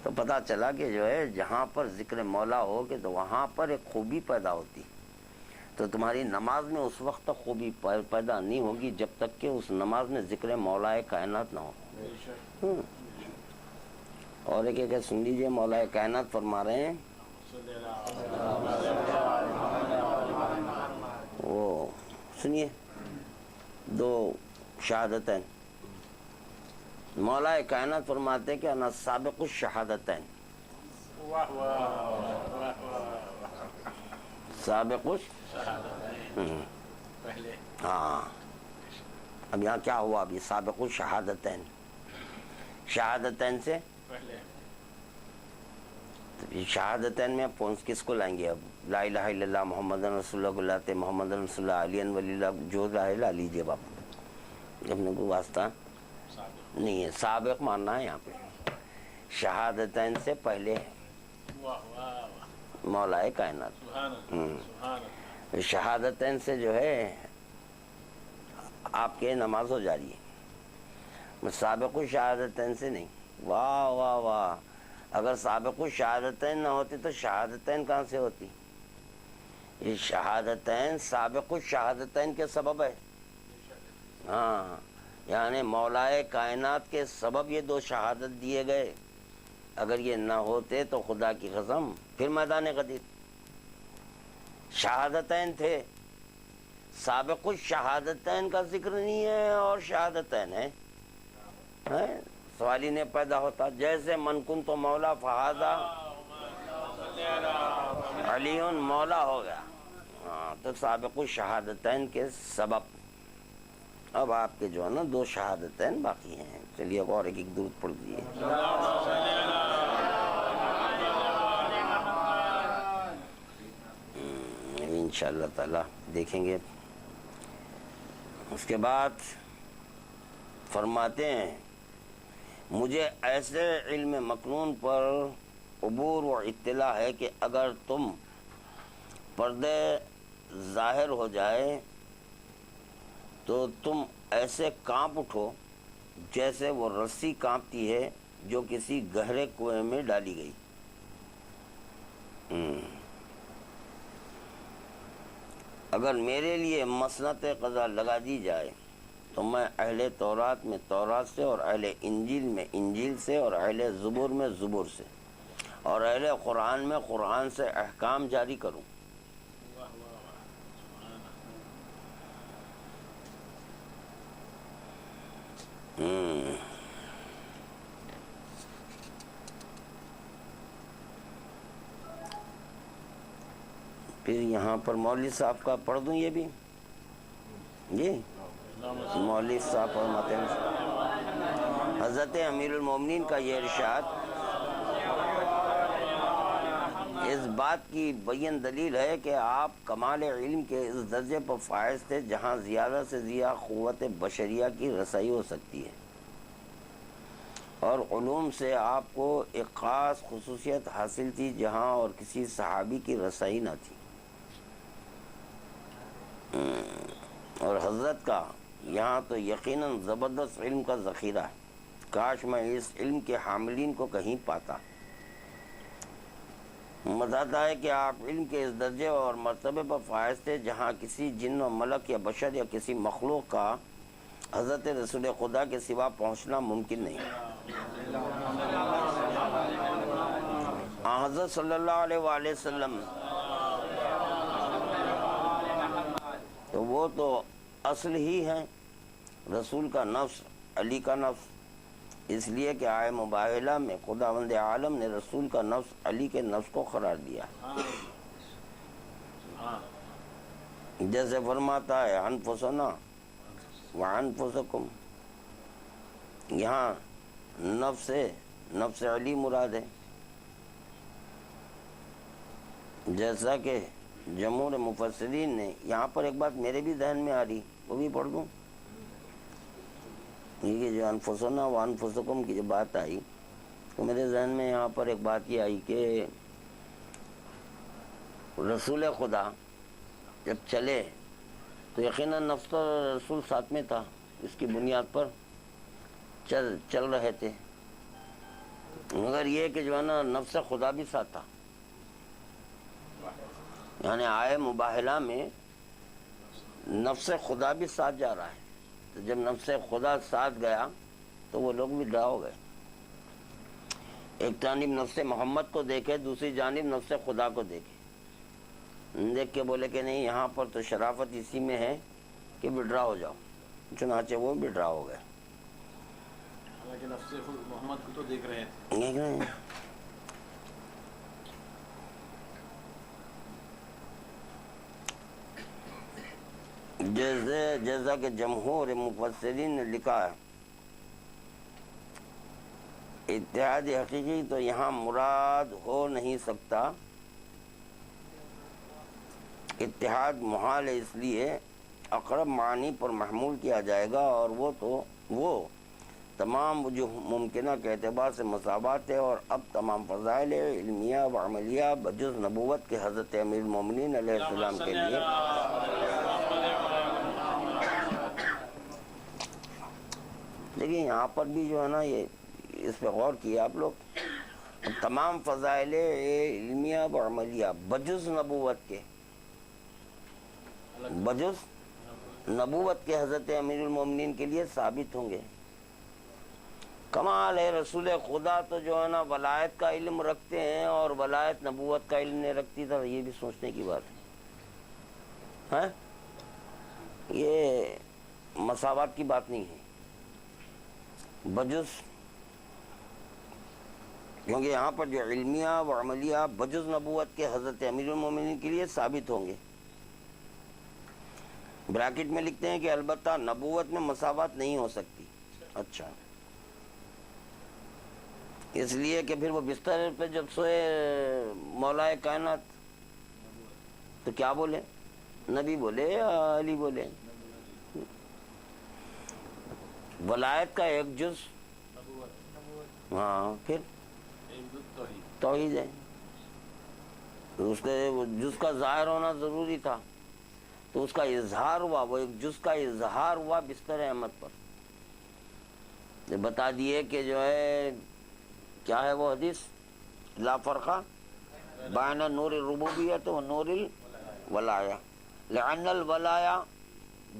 تو پتہ چلا کہ جو ہے جہاں پر ذکر مولا ہو کہ تو وہاں پر ایک خوبی پیدا ہوتی. تو تمہاری نماز میں اس وقت تک خوبی پیدا نہیں ہوگی جب تک کہ اس نماز میں ذکر مولا کائنات نہ ہو. اور ایک ایک سن لیجئے، مولا کائنات فرما رہے ہیں وہ سنیے دو شہادتین. مولا کائنات فرماتے ہیں کہ انا سابق الشہادتین. سابق ہاں. اب یہاں کیا ہوا؟ اب یہ سابق الشہادتین، شہادتین سے شہادتین میں پونس کس کو لائیں گے؟ اب لا الہ الا اللہ محمد رسول اللہ محمد رسول اللہ علی ولی اللہ جو لا لیجیے باپ، اپنے کو واسطہ نہیں ہے. سابق ماننا ہے یہاں پہ، شہادتین سے پہلے مولا کائنات. شہادتین سے جو ہے آپ کے نماز ہو جا رہی ہے، سابق الشہادتین سے نہیں. واہ واہ واہ. اگر سابق الشہادتین نہ ہوتی تو شہادتین کہاں سے ہوتی؟ یہ شہادتین سابق الشہادتین کے سبب ہے. ہاں یعنی مولا کائنات کے سبب یہ دو شہادت دیے گئے. اگر یہ نہ ہوتے تو خدا کی قسم پھر میدان غدیر. شہادتین تھے، سابق الشہادتین کا ذکر نہیں ہے اور شہادتین ہے. سوال ہی نہیں پیدا ہوتا. جیسے من کن تو مولا فہذا علی مولا ہو گیا. ہاں تو سابق الشہادتین کے سبب. اب آپ کے جو ہے نا دو شہادتین باقی ہیں. چلیے اور ایک ایک درود پڑھ دیجیے. انشاءاللہ تعالی دیکھیں گے. اس کے بعد فرماتے ہیں مجھے ایسے علم مکنون پر عبور و اطلاع ہے کہ اگر تم پردے ظاہر ہو جائے تو تم ایسے کانپ اٹھو جیسے وہ رسی کانپتی ہے جو کسی گہرے کنویں میں ڈالی گئی. اگر میرے لیے مسنت قضا لگا دی جائے تو میں اہل تورات میں تورات سے اور اہل انجیل میں انجیل سے اور اہل زبور میں زبور سے اور اہل قرآن میں قرآن سے احکام جاری کروں. پھر یہاں پر مولوی صاحب کا پڑھ دوں یہ بھی. جی مولوی صاحب فرماتے ہیں حضرت امیر المومنین کا یہ ارشاد اس بات کی بین دلیل ہے کہ آپ کمال علم کے اس درجے پر فائز تھے جہاں زیادہ سے زیادہ قوت بشریہ کی رسائی ہو سکتی ہے، اور علوم سے آپ کو ایک خاص خصوصیت حاصل تھی جہاں اور کسی صحابی کی رسائی نہ تھی، اور حضرت کا یہاں تو یقیناً زبردست علم کا ذخیرہ ہے۔ کاش میں اس علم کے حاملین کو کہیں پاتا۔ بتاتا ہے کہ آپ علم کے اس درجے اور مرتبے پر فائز تھے جہاں کسی جن و ملک یا بشر یا کسی مخلوق کا حضرت رسول خدا کے سوا پہنچنا ممکن نہیں۔ حضرت صلی اللہ علیہ وآلہ وسلم تو وہ تو اصل ہی ہے، رسول کا نفس، علی کا نفس، اس لیے کہ آئے مباہلہ میں خداوند عالم نے رسول کا نفس علی کے نفس کو قرار دیا، جیسے فرماتا ہے انفسنا وانفسکم، یہاں نفس علی مراد ہے، جیسا کہ جمہور مفسرین نے یہاں پر ایک بات میرے بھی ذہن میں آ رہی، وہ بھی پڑھ دوں۔ یہ جو انفسنا و انفسکم کی جو بات آئی تو میرے ذہن میں یہاں پر ایک بات یہ آئی کہ رسول خدا جب چلے تو یقیناً نفس تو رسول ساتھ میں تھا، اس کی بنیاد پر چل رہے تھے، مگر یہ کہ جو ہے نا نفس خدا بھی ساتھ تھا، یعنی آئے مباہلہ میں نفس خدا بھی ساتھ جا رہا ہے، تو جب نفس خدا ساتھ گیا تو وہ لوگ بھی ڈرا ہو گئے، ایک جانب نفس محمد کو دیکھے، دوسری جانب نفس خدا کو دیکھے، دیکھ کے بولے کہ نہیں یہاں پر تو شرافت اسی میں ہے کہ وڈرا ہو جاؤ، چنانچہ وہ وڈرا ہو گئے۔ حالانکہ نفس محمد کو تو دیکھ رہے ہیں۔ جیسا کہ جمہور مفسرین نے لکھا ہے، اتحاد حقیقی تو یہاں مراد ہو نہیں سکتا، اتحاد محال ہے، اس لیے اقرب معنی پر محمول کیا جائے گا، اور وہ تمام وجوہ ممکنہ کے اعتبار سے مساوات ہے، اور اب تمام فضائل علمیہ و عملیہ بجز نبوت کے حضرت امیر المومنین علیہ السلام کے لیے دیکھیں یہاں پر بھی جو ہے نا یہ اس پہ غور کیا آپ لوگ، تمام فضائل علمیہ و عملیہ بجز نبوت کے حضرت امیر المومنین کے لیے ثابت ہوں گے۔ کمال ہے، رسول خدا تو جو ہے نا ولایت کا علم رکھتے ہیں اور ولایت نبوت کا علم نہیں رکھتی، تھا یہ بھی سوچنے کی بات ہے، یہ مساوات کی بات نہیں ہے، بجز، کیونکہ یہاں پر جو علمیہ و عملیہ بجز نبوت کے حضرت امیر المومنین کے لیے ثابت ہوں گے۔ بریکٹ میں لکھتے ہیں کہ البتہ نبوت میں مساوات نہیں ہو سکتی۔ اچھا، اس لیے کہ پھر وہ بستر پہ جب سوئے مولا کائنات تو کیا بولے؟ نبی بولے یا علی بولے؟ ولایت کا ایک جز، ہاں پھر توحید ہے، اس کے جز کا ظاہر ہونا ضروری تھا، تو اس کا اظہار ہوا، وہ ایک جز کا اظہار ہوا بستر احمد پر۔ بتا دیے کہ جو ہے کیا ہے وہ حدیث، لا فرقہ بین نور الربوبیت و نور الولایہ، لأن الولایہ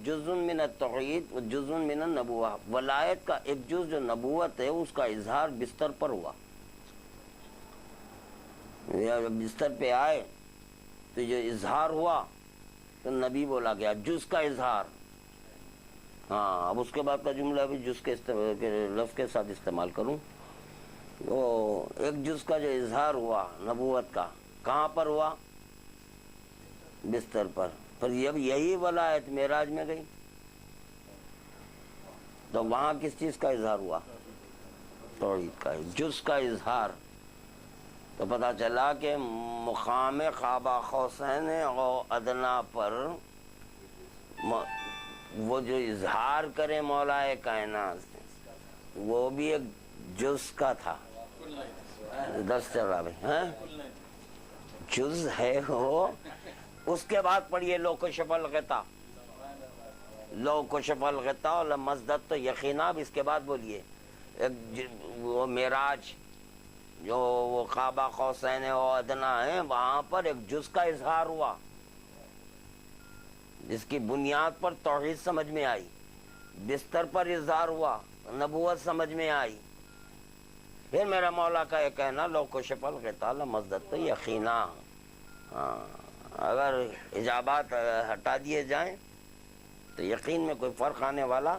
جز من التوحید و جز من النبوہ، ولایت کا ایک جز جو نبوت ہے اس کا اظہار بستر پر ہوا، جب بستر پہ آئے تو جو اظہار ہوا تو نبی بولا گیا، جز کا اظہار۔ ہاں، اب اس کے بعد کا جملہ بھی جز کے لفظ کے ساتھ استعمال کروں، وہ ایک جز کا جو اظہار ہوا نبوت کا کہاں پر ہوا؟ بستر پر۔ پھر جب یہی ولایت معراج میں گئی تو وہاں کس چیز کا اظہار ہوا؟ توحید کا جز کا اظہار، تو پتہ چلا کہ مقام قاب قوسین اور ادنا پر وہ جو اظہار کرے مولا کائنات وہ بھی ایک جز کا تھا. دس چل رہا بھائی ہاں جز ہے وہ. اس کے بعد پڑھیے لو کشف الغطا، لو کشف الغطا لمزددت یقینا. اس کے بعد بولیے وہ معراج جو وہ قاب قوسین و ادنا ہے وہاں پر ایک جز کا اظہار ہوا جس کی بنیاد پر توحید سمجھ میں آئی، بستر پر اظہار ہوا، نبوت سمجھ میں آئی. پھر میرا مولا کا یہ کہنا لو کشف الغطا لمزددت یقینا. اگر حجابات ہٹا دیے جائیں تو یقین میں کوئی فرق آنے والا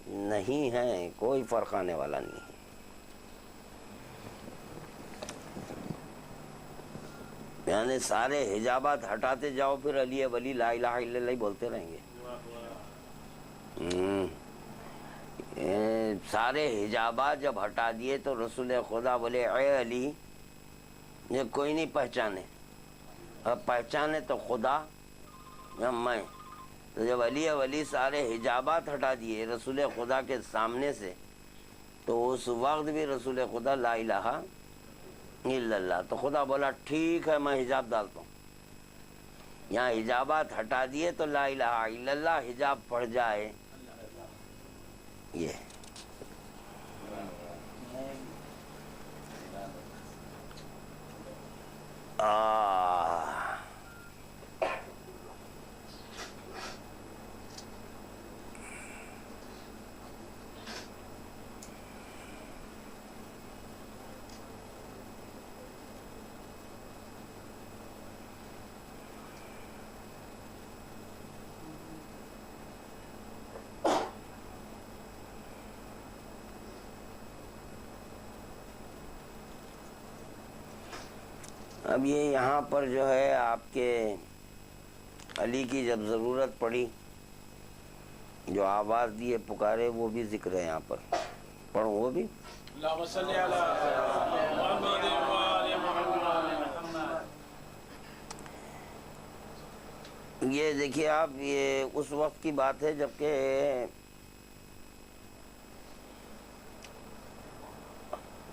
نہیں ہے، کوئی فرق آنے والا نہیں ہے. یعنی سارے حجابات ہٹاتے جاؤ پھر علی ولی لا الہ الا اللہ بولتے رہیں گے. سارے حجابات جب ہٹا دیے تو رسول خدا بولے اے علی یہ کوئی نہیں پہچانے، اب پہچانے تو خدا یا میں. تو جب علی ولی سارے حجابات ہٹا دیے رسول خدا کے سامنے سے تو اس وقت بھی رسول خدا لا الہ الا اللہ. تو خدا بولا ٹھیک ہے میں حجاب ڈالتا ہوں. یہاں حجابات ہٹا دیے تو لا الہ الا اللہ حجاب پڑ جائے. یہ اب یہ یہاں پر جو ہے آپ کے علی کی جب ضرورت پڑی جو آواز دیے پکارے وہ بھی ذکر ہے یہاں پر. پڑھو وہ بھی اللہم صلی علی محمد و آل محمد. یہ دیکھیے آپ یہ اس وقت کی بات ہے جبکہ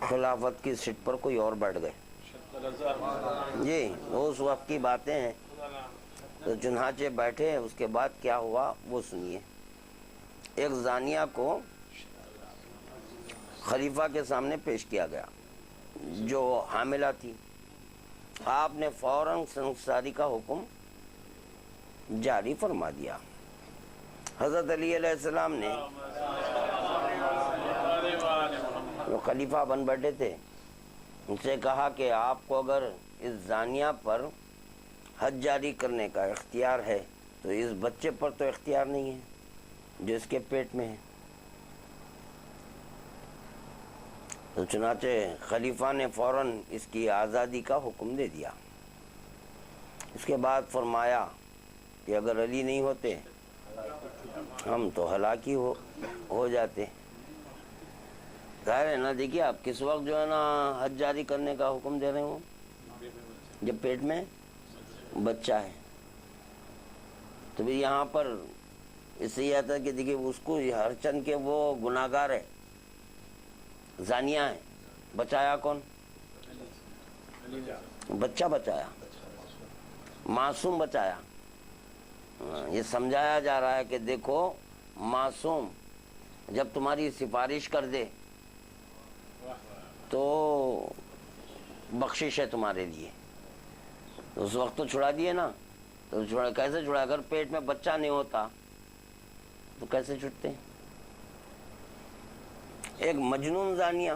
خلافت کی سیٹ پر کوئی اور بیٹھ گئے. جی اس وقت کی باتیں ہیں. تو چنانچہ بیٹھے اس کے بعد کیا ہوا وہ سنیے. ایک زانیہ کو خلیفہ کے سامنے پیش کیا گیا جو حاملہ تھی. آپ نے فوراً سنگساری کا حکم جاری فرما دیا. حضرت علی علیہ السلام نے جو خلیفہ بن بیٹھے تھے ان سے کہا کہ آپ کو اگر اس زانیہ پر حد جاری کرنے کا اختیار ہے تو اس بچے پر تو اختیار نہیں ہے جو اس کے پیٹ میں ہے. تو چنانچہ خلیفہ نے فوراً اس کی آزادی کا حکم دے دیا. اس کے بعد فرمایا کہ اگر علی نہیں ہوتے ہم تو ہلاکی ہو جاتے. ظاہر ہے نا. دیکھیے آپ کس وقت جو ہے نا حد جاری کرنے کا حکم دے رہے ہوں جب پیٹ میں بچہ ہے. تو بھی یہاں پر اس سے یہ آتا ہے کہ دیکھیے اس کو ہر چند کے وہ گناہگار ہے زانیہ ہے. بچایا کون؟ بچہ بچایا، معصوم بچایا. یہ سمجھایا جا رہا ہے کہ دیکھو معصوم جب تمہاری سفارش کر دے تو بخشش ہے تمہارے لیے. اس وقت تو چھڑا دیے نا. تو کیسے چھڑا؟ اگر پیٹ میں بچہ نہیں ہوتا تو کیسے چھٹتے؟ ایک مجنون زانیہ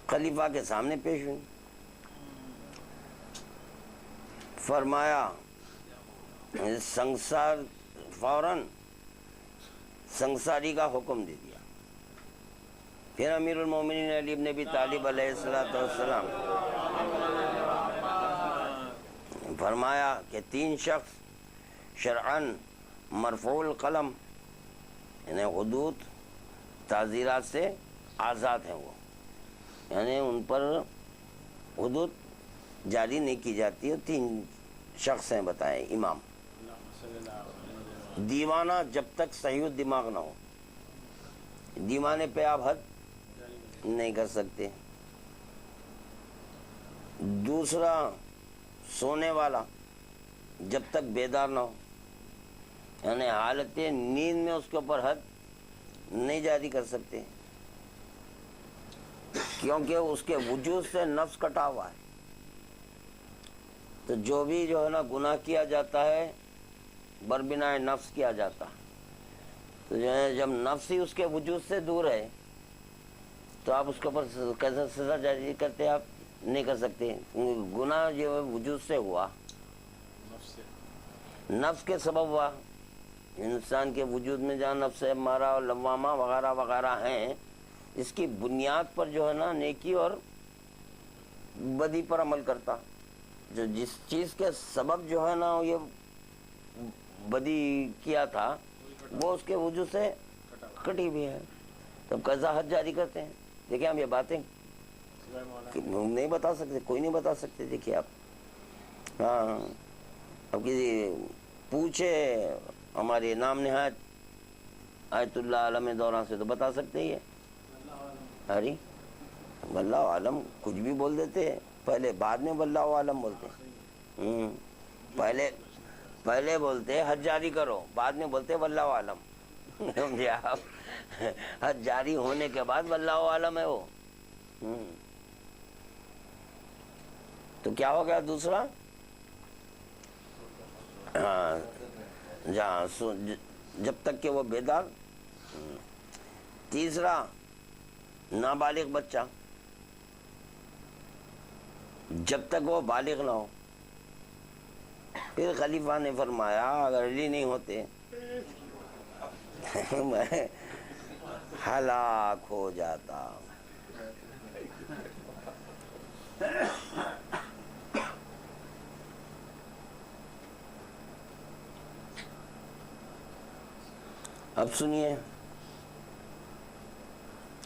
خلیفہ کے سامنے پیش ہوئی. فرمایا سنگسار، فوراً سنگساری کا حکم دے دیا. پھر امیر المومنین علی بن ابی طالب علیہ السلام فرمایا کہ 3 شخص شرعاً مرفوع القلم یعنی حدود تعزیرات سے آزاد ہیں. وہ یعنی ان پر حدود جاری نہیں کی جاتی ہے. 3 شخص ہیں بتائیں امام. دیوانہ جب تک صحیح دماغ نہ ہو، دیوانے پہ آپ حد نہیں کر سکتے. دوسرا سونے والا جب تک بیدار نہ ہو، یعنی حالت نیند میں اس کے اوپر حد نہیں جاری کر سکتے، کیونکہ اس کے وجود سے نفس کٹا ہوا ہے. تو جو بھی جو ہے نا گناہ کیا جاتا ہے بربنائے نفس کیا جاتا. تو جو ہے جب نفس ہی اس کے وجود سے دور ہے تو آپ اس کے اوپر کیسے سزا جاری کرتے؟ آپ نہیں کر سکتے. گناہ جو ہے وجود سے ہوا، نفس کے سبب ہوا. انسان کے وجود میں جہاں نفس امارہ اور لوامہ وغیرہ وغیرہ ہیں، اس کی بنیاد پر جو ہے نا نیکی اور بدی پر عمل کرتا. جو جس چیز کے سبب جو ہے نا یہ بدی کیا تھا وہ اس کے وجود سے کٹی بھی ہے. تب کیسا حد جاری کرتے ہیں؟ دیکھیں ہم یہ باتیں نہیں بتا سکتے، کوئی نہیں بتا سکتے. دیکھیے آپ، ہاں اب کسی پوچھے ہمارے نام نہایت آیت اللہ عالم دوران سے تو بتا سکتے ہی ہے. ارے واللہ عالم کچھ بھی بول دیتے ہیں، پہلے بعد میں واللہ عالم بولتے ہیں. پہلے بولتے حد جاری کرو، بعد میں بولتے واللہ عالم. سمجھے آپ؟ حد جاری ہونے کے بعد واللہ عالم ہے وہ. تو کیا ہو گیا دوسرا؟ جہاں جب تک کہ وہ بیدار. تیسرا نابالغ بچہ جب تک وہ بالغ نہ ہو. پھر خلیفہ نے فرمایا اگر علی نہیں ہوتے میں ہلاک ہو جاتا. اب سنیے،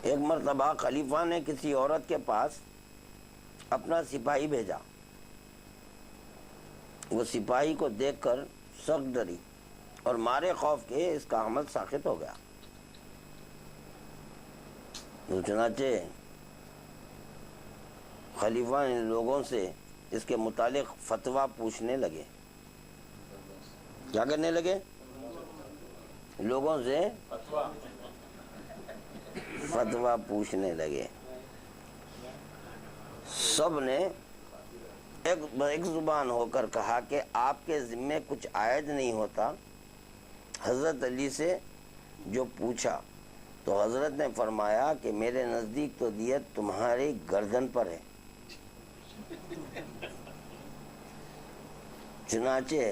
ایک مرتبہ خلیفہ نے کسی عورت کے پاس اپنا سپاہی بھیجا. وہ سپاہی کو دیکھ کر سخت ڈری اور مارے خوف کے اس کا عمل ساخط ہو گیا. تو چنانچہ خلیفہ نے لوگوں سے اس کے متعلق فتویٰ پوچھنے لگے. کیا کرنے لگے؟ لوگوں سے فتویٰ پوچھنے لگے. سب نے ایک زبان ہو کر کہا کہ آپ کے ذمے کچھ عائد نہیں ہوتا. حضرت علی سے جو پوچھا تو حضرت نے فرمایا کہ میرے نزدیک تو دیت تمہاری گردن پر ہے. چنانچہ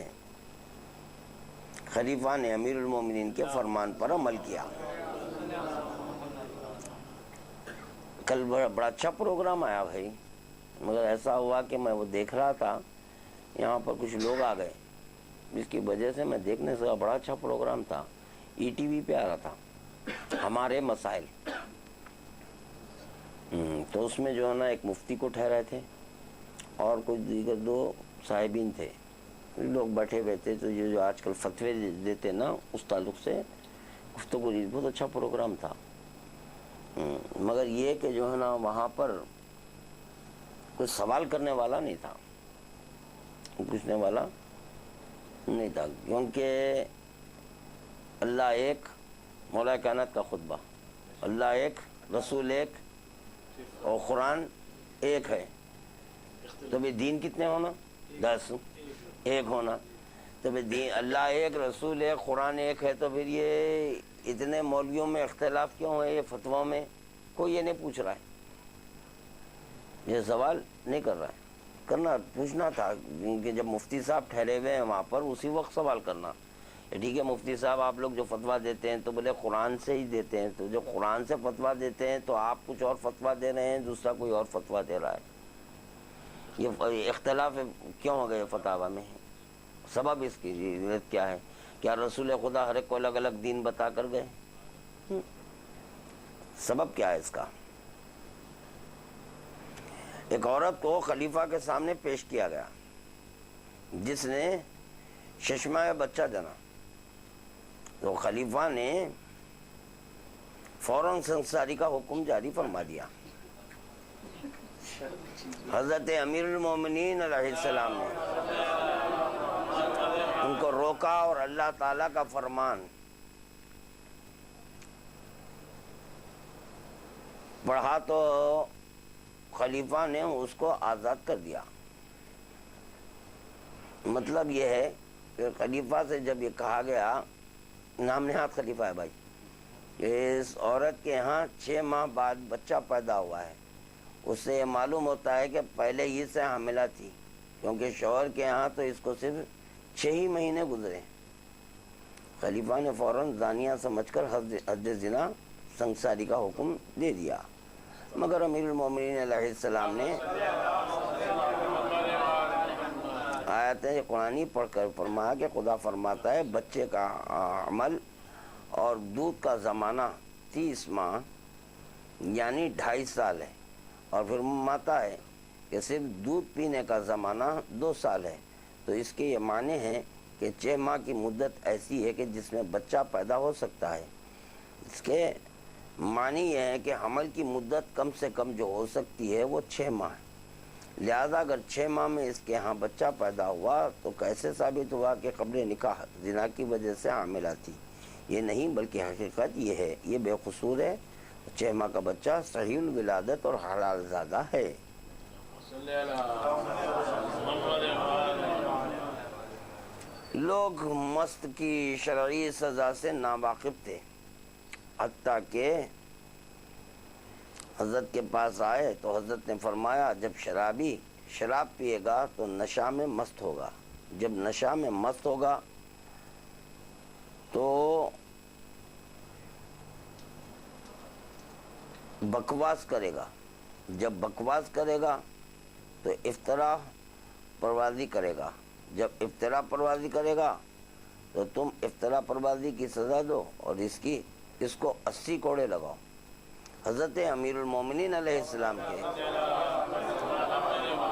خلیفہ نے امیر المومنین کے فرمان پر عمل کیا. کل بڑا اچھا پروگرام آیا بھائی، مگر ایسا ہوا کہ میں وہ دیکھ رہا تھا، یہاں پر کچھ لوگ آ گئے جس کی وجہ سے میں دیکھنے سے بڑا اچھا پروگرام تھا. ETV پہ آ رہا تھا ہمارے مسائل. تو اس میں جو ہے نا ایک مفتی کو ٹھہرائے تھے اور کچھ دیگر 2 صاحبین تھے. لوگ بیٹھے ہوئے تھے. تو جو آج کل فتوے دیتے نا اس تعلق سے گفتگو. بہت اچھا پروگرام تھا، مگر یہ کہ جو ہے نا وہاں پر کوئی سوال کرنے والا نہیں تھا، پوچھنے والا نہیں تھا. کیونکہ اللہ ایک، مولا کائنات کا خطبہ، اللہ ایک، رسول ایک اور قرآن ایک ہے. تو بھی دین کتنے ہونا؟ 10. ایک ہونا. تو بھی دین اللہ ایک، رسول ایک، قرآن ایک ہے. تو پھر یہ اتنے مولویوں میں اختلاف کیوں ہے؟ یہ فتووں میں کوئی یہ نہیں پوچھ رہا ہے، یہ سوال نہیں کر رہا ہے. کرنا پوچھنا تھا کہ جب مفتی صاحب ٹھہرے ہوئے ہیں وہاں پر اسی وقت سوال کرنا. ٹھیک ہے مفتی صاحب آپ لوگ جو فتویٰ دیتے ہیں تو بولے قرآن سے ہی دیتے ہیں. تو جو قرآن سے فتویٰ دیتے ہیں تو آپ کچھ اور فتویٰ دے رہے ہیں، دوسرا کوئی اور فتویٰ دے رہا ہے. یہ اختلاف کیوں ہو گئے فتاویٰ میں؟ سبب اس کی کیا ہے؟ کیا رسول خدا ہر ایک کو الگ الگ دین بتا کر گئے؟ سبب کیا ہے اس کا؟ ایک عورت کو خلیفہ کے سامنے پیش کیا گیا جس نے ششمہ بچہ جنا، تو خلیفہ نے فوراً سنساری کا حکم جاری فرما دیا۔ حضرت امیر المومنین علیہ السلام نے ان کو روکا اور اللہ تعالیٰ کا فرمان پڑھا تو خلیفہ نے اس کو آزاد کر دیا۔ مطلب یہ ہے کہ خلیفہ سے جب یہ کہا گیا، نام نہاد خلیفہ ہے بھائی، اس عورت کے ہاں 6 ماہ بعد بچہ پیدا ہوا ہے، اس سے یہ معلوم ہوتا ہے کہ پہلے ہی سے حاملہ تھی، کیونکہ شوہر کے ہاں تو اس کو صرف 6 ہی مہینے گزرے۔ خلیفہ نے فوراً زانیہ سمجھ کر حد زنا سنساری کا حکم دے دیا، مگر امیر المومنین علیہ السلام نے آیت قرآنی پڑھ کر فرمایا کہ خدا فرماتا ہے بچے کا عمل اور دودھ کا زمانہ 30 ماہ یعنی 2.5 سال ہے، اور پھر ماتا ہے کہ صرف دودھ پینے کا زمانہ 2 سال ہے۔ تو اس کے یہ معنی ہے کہ 6 ماہ کی مدت ایسی ہے کہ جس میں بچہ پیدا ہو سکتا ہے۔ اس کے معنی یہ ہے کہ حمل کی مدت کم سے کم جو ہو سکتی ہے وہ 6 ماہ ہے۔ لہذا اگر 6 ماہ میں اس کے ہاں بچہ پیدا ہوا تو کیسے ثابت ہوا کہ قبل نکاح زنا کی وجہ سے حاملہ تھی؟ یہ نہیں، بلکہ حقیقت یہ ہے، یہ بے قصور ہے۔ 6 ماہ کا بچہ صحیح الولادت اور حلال زادہ ہے۔ لوگ مست کی شرعی سزا سے ناواقف تھے، حتیٰ کہ حضرت کے پاس آئے تو حضرت نے فرمایا جب شرابی شراب پیے گا تو نشہ میں مست ہوگا، جب نشہ میں مست ہوگا تو بکواس کرے گا، جب بکواس کرے گا تو افترا پروازی کرے گا، جب افترا پروازی کرے گا تو تم افترا پروازی کی سزا دو اور اس کو 80 کوڑے لگاؤ۔ حضرت امیر المومنین علیہ السلام کے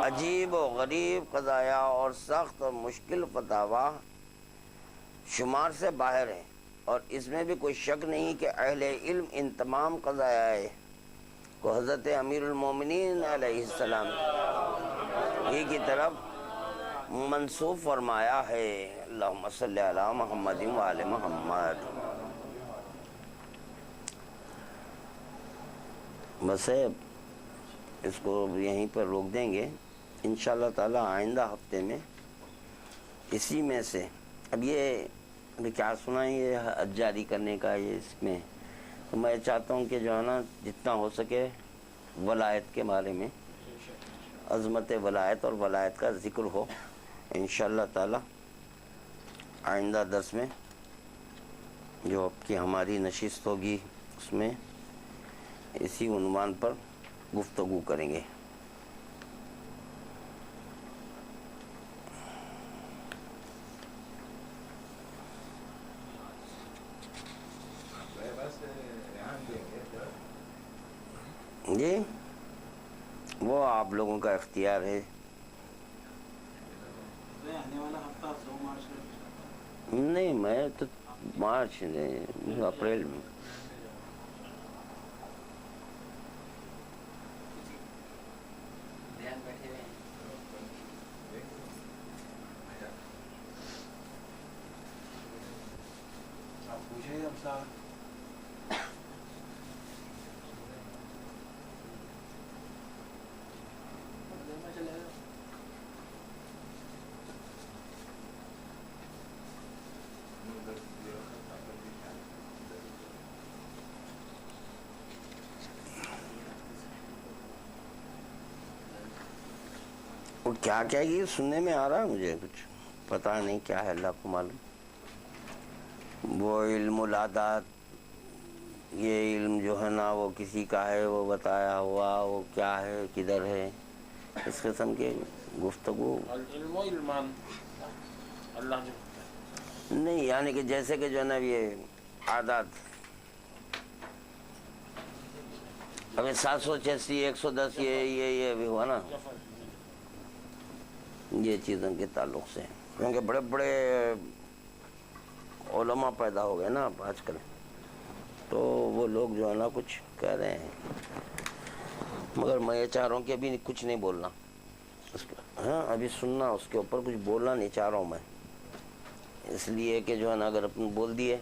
عجیب و غریب قضایا اور سخت اور مشکل فتاویٰ شمار سے باہر ہیں، اور اس میں بھی کوئی شک نہیں کہ اہل علم ان تمام قضایا کو حضرت امیر المومنین علیہ السلام ہی کی طرف منسوب فرمایا ہے۔ اللہم صلی علی محمد و آل محمد۔ بس ہے، اس کو یہیں پر روک دیں گے انشاءاللہ تعالی۔ آئندہ ہفتے میں اسی میں سے اب یہ کیا سنا ہے، یہ حد جاری کرنے کا، یہ اس میں تو میں چاہتا ہوں کہ جو ہے نا جتنا ہو سکے ولایت کے بارے میں، عظمت ولایت اور ولایت کا ذکر ہو انشاءاللہ تعالی۔ آئندہ درس میں جو اب کی ہماری نشست ہوگی اس میں اسی عنوان پر گفتگو کریں گے۔ جی وہ آپ لوگوں کا اختیار ہے۔ آنے والا ہفتہ 2 مارچ نہیں، میں تو مارچ نہیں، اپریل میں۔ پوچھے ہم صاحب وہ کیا کیا یہ سننے میں آ رہا ہے، مجھے کچھ پتہ نہیں کیا ہے، اللہ کو معلوم۔ وہ علم العادات، یہ علم جو ہے نا وہ کسی کا ہے، وہ بتایا ہوا، وہ کیا ہے، کدھر ہے، اس قسم کے گفتگو علم و علمان اللہ جو نہیں، یعنی کہ جیسے کہ جو ہے نا یہ عادات ابھی 786 110 یہ بھی ہوا نا، یہ چیزوں کے تعلق سے، کیونکہ بڑے بڑے علماء پیدا ہو گئے نا اب آج کل، تو وہ لوگ جو ہے نا کچھ کہہ رہے ہیں، مگر میں یہ چاہ رہا ہوں کہ ابھی کچھ نہیں بولنا اس پر، ہاں ابھی سننا، اس کے اوپر کچھ بولنا نہیں چاہ رہا ہوں میں، اس لیے کہ جو ہے نا اگر اپنے بول دیے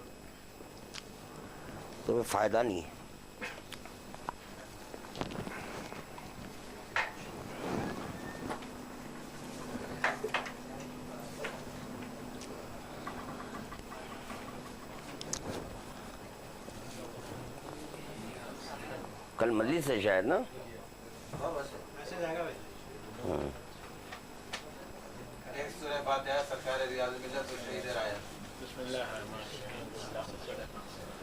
تو کوئی فائدہ نہیں ہے۔ کل ملی سے شاید نا، ایسے جائے گا بھائی۔ ایک سورہ فاتحہ سرکار ریاض ملت و شہید رائے۔ بسم اللہ الرحمن الرحیم۔